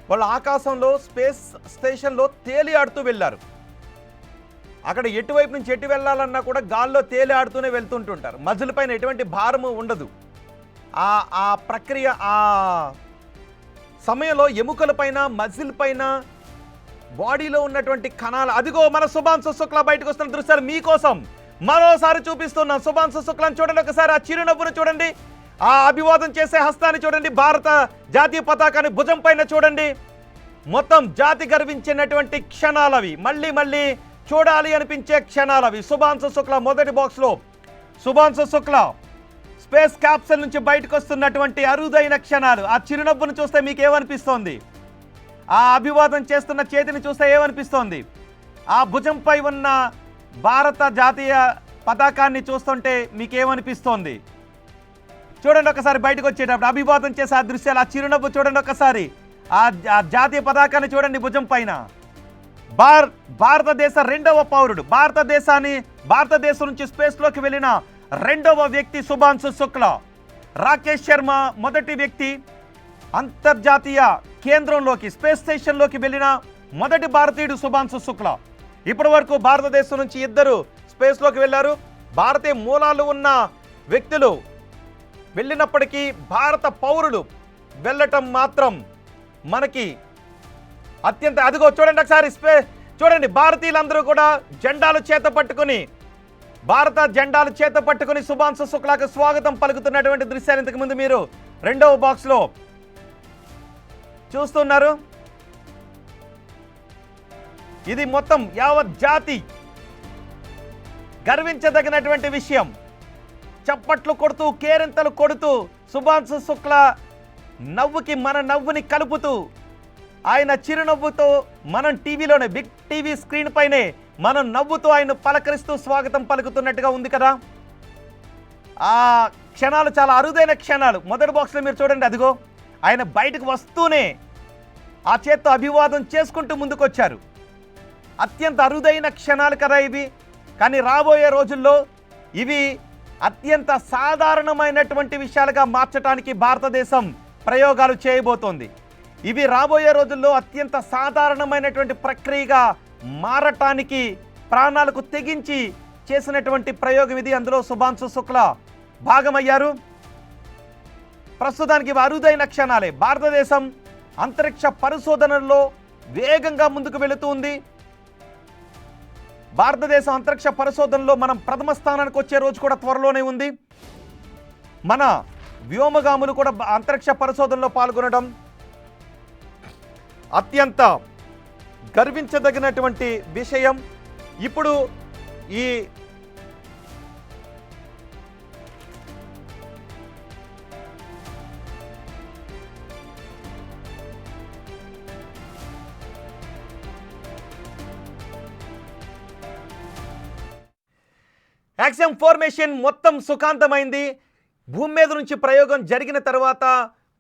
A: వాళ్ళు ఆకాశంలో స్పేస్ స్టేషన్లో తేలి ఆడుతూ వెళ్ళారు. అక్కడ ఎటువైపు నుంచి ఎటు వెళ్ళాలన్నా కూడా గాల్లో తేలి ఆడుతూనే వెళ్తుంటుంటారు. మజిల్ పైన ఎటువంటి భారము ఉండదు. ఆ ప్రక్రియ ఆ సమయంలో ఎముకల పైన, మజిల్ పైన, బాడీలో ఉన్నటువంటి కణాలు, అదిగో మన శుభాంశు శుక్లా బయటకు వస్తున్న దృశ్యాలు మీకోసం మరోసారి చూపిస్తున్నాం. శుభాంశు శుక్లాని చూడండి ఒకసారి, ఆ చిరునవ్వును చూడండి, ఆ అభివాదం చేసే హస్తాన్ని చూడండి, భారత జాతీయ పతాకాన్ని భుజం పైన చూడండి. మొత్తం జాతి గర్వించినటువంటి క్షణాలవి, మళ్ళీ మళ్ళీ చూడాలి అనిపించే క్షణాలవి. శుభాంశు శుక్లా మొదటి బాక్స్లో శుభాంశు శుక్లా స్పేస్ క్యాప్సూల్ నుంచి బయటకు వస్తున్నటువంటి అరుదైన క్షణాలు. ఆ చిరునవ్వును చూస్తే మీకు ఏమనిపిస్తోంది? ఆ అభివాదం చేస్తున్న చేతిని చూస్తే ఏమనిపిస్తోంది? ఆ భుజంపై ఉన్న భారత జాతీయ పతాకాన్ని చూస్తుంటే మీకేమనిపిస్తోంది? చూడండి ఒకసారి బయటకు వచ్చేటప్పుడు అభివాదం చేసే ఆ దృశ్యాలు, ఆ చిరునవ్వు చూడండి ఒకసారి, ఆ జాతీయ పతాకాన్ని చూడండి భుజం పైన. భారతదేశ రెండవ పౌరుడు, భారతదేశం నుంచి స్పేస్లోకి వెళ్ళిన రెండవ వ్యక్తి శుభాంశు శుక్లా. రాకేష్ శర్మ మొదటి వ్యక్తి. అంతర్జాతీయ కేంద్రంలోకి, స్పేస్ స్టేషన్లోకి వెళ్ళిన మొదటి భారతీయుడు శుభాంశు శుక్లా. ఇప్పటి వరకు భారతదేశం నుంచి 2 స్పేస్లోకి వెళ్ళారు. భారతీయ మూలాలు ఉన్న వ్యక్తులు వెళ్ళినప్పటికీ భారత పౌరులు వెళ్ళటం మాత్రం మనకి అత్యంత, అదిగో చూడండి ఒకసారి చూడండి, భారతీయులందరూ కూడా జెండాలు చేత పట్టుకుని, భారత జెండాలు చేత పట్టుకుని శుభాంశు శుక్లాకు స్వాగతం పలుకుతున్నటువంటి దృశ్యాలు ఇంతకుముందు మీరు రెండవ బాక్స్లో చూస్తున్నారు. ఇది మొత్తం యావత్ జాతి గర్వించదగినటువంటి విషయం. చప్పట్లు కొడుతూ, కేరింతలు కొడుతూ, శుభాంశు శుక్లా నవ్వుకి మన నవ్వుని కలుపుతూ, ఆయన చిరునవ్వుతో మనం టీవీలోనే, బిగ్ టీవీ స్క్రీన్ పైనే మనం నవ్వుతూ ఆయన పలకరిస్తూ స్వాగతం పలుకుతున్నట్టుగా ఉంది కదా. ఆ క్షణాలు చాలా అరుదైన క్షణాలు. మొదటి బాక్స్లో మీరు చూడండి, అదిగో ఆయన బయటకు వస్తూనే ఆ చేత్తో అభివాదం చేసుకుంటూ ముందుకొచ్చారు. అత్యంత అరుదైన క్షణాలు కదా ఇవి. కానీ రాబోయే రోజుల్లో ఇవి అత్యంత సాధారణమైనటువంటి విషయాలుగా మార్చడానికి భారతదేశం ప్రయోగాలు చేయబోతోంది. ఇవి రాబోయే రోజుల్లో అత్యంత సాధారణమైనటువంటి ప్రక్రియగా మారటానికి ప్రాణాలకు తెగించి చేసినటువంటి ప్రయోగం ఇది. అందులో శుభాంశు శుక్లా భాగమయ్యారు. ప్రస్తుతానికి ఇవి అరుదైన క్షణాలే. భారతదేశం అంతరిక్ష పరిశోధనల్లో వేగంగా ముందుకు వెళుతుంది. భారతదేశం అంతరిక్ష పరిశోధనలో మనం ప్రథమ స్థానానికి వచ్చే రోజు కూడా త్వరలోనే ఉంది. మన వ్యోమగాములు కూడా అంతరిక్ష పరిశోధనలో పాల్గొనడం అత్యంత గర్వించదగినటువంటి విషయం. ఇప్పుడు ఈ యాక్సియం ఫార్మేషన్ మొత్తం సుఖాంతమైంది. భూమి మీద నుంచి ప్రయోగం జరిగిన తర్వాత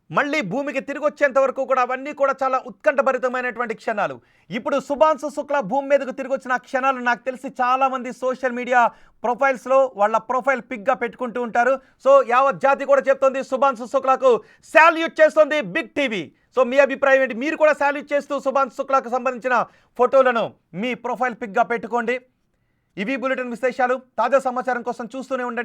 A: మళ్ళీ భూమికి తిరిగి వచ్చేంత వరకు కూడా అవన్నీ కూడా చాలా ఉత్కంఠభరితమైనటువంటి క్షణాలు. ఇప్పుడు శుభాంశు శుక్లా భూమి మీదకు తిరిగి వచ్చిన క్షణాలు నాకు తెలిసి చాలామంది సోషల్ మీడియా ప్రొఫైల్స్లో వాళ్ళ ప్రొఫైల్ పిక్గా పెట్టుకుంటూ ఉంటారు. సో యావత్ జాతి కూడా చెప్తుంది శుభాంశు శుక్లాకు శాల్యూట్ చేస్తుంది బిగ్ టీవీ. సో మీ అభిప్రాయం ఏంటి? మీరు కూడా శాల్యూట్ చేస్తూ శుభాంశు శుక్లాకు సంబంధించిన ఫోటోలను మీ ప్రొఫైల్ పిక్గా పెట్టుకోండి. ఇవి బులెటిన్ విశేషాలు. తాజా సమాచారం కోసం చూస్తూనే ఉండండి.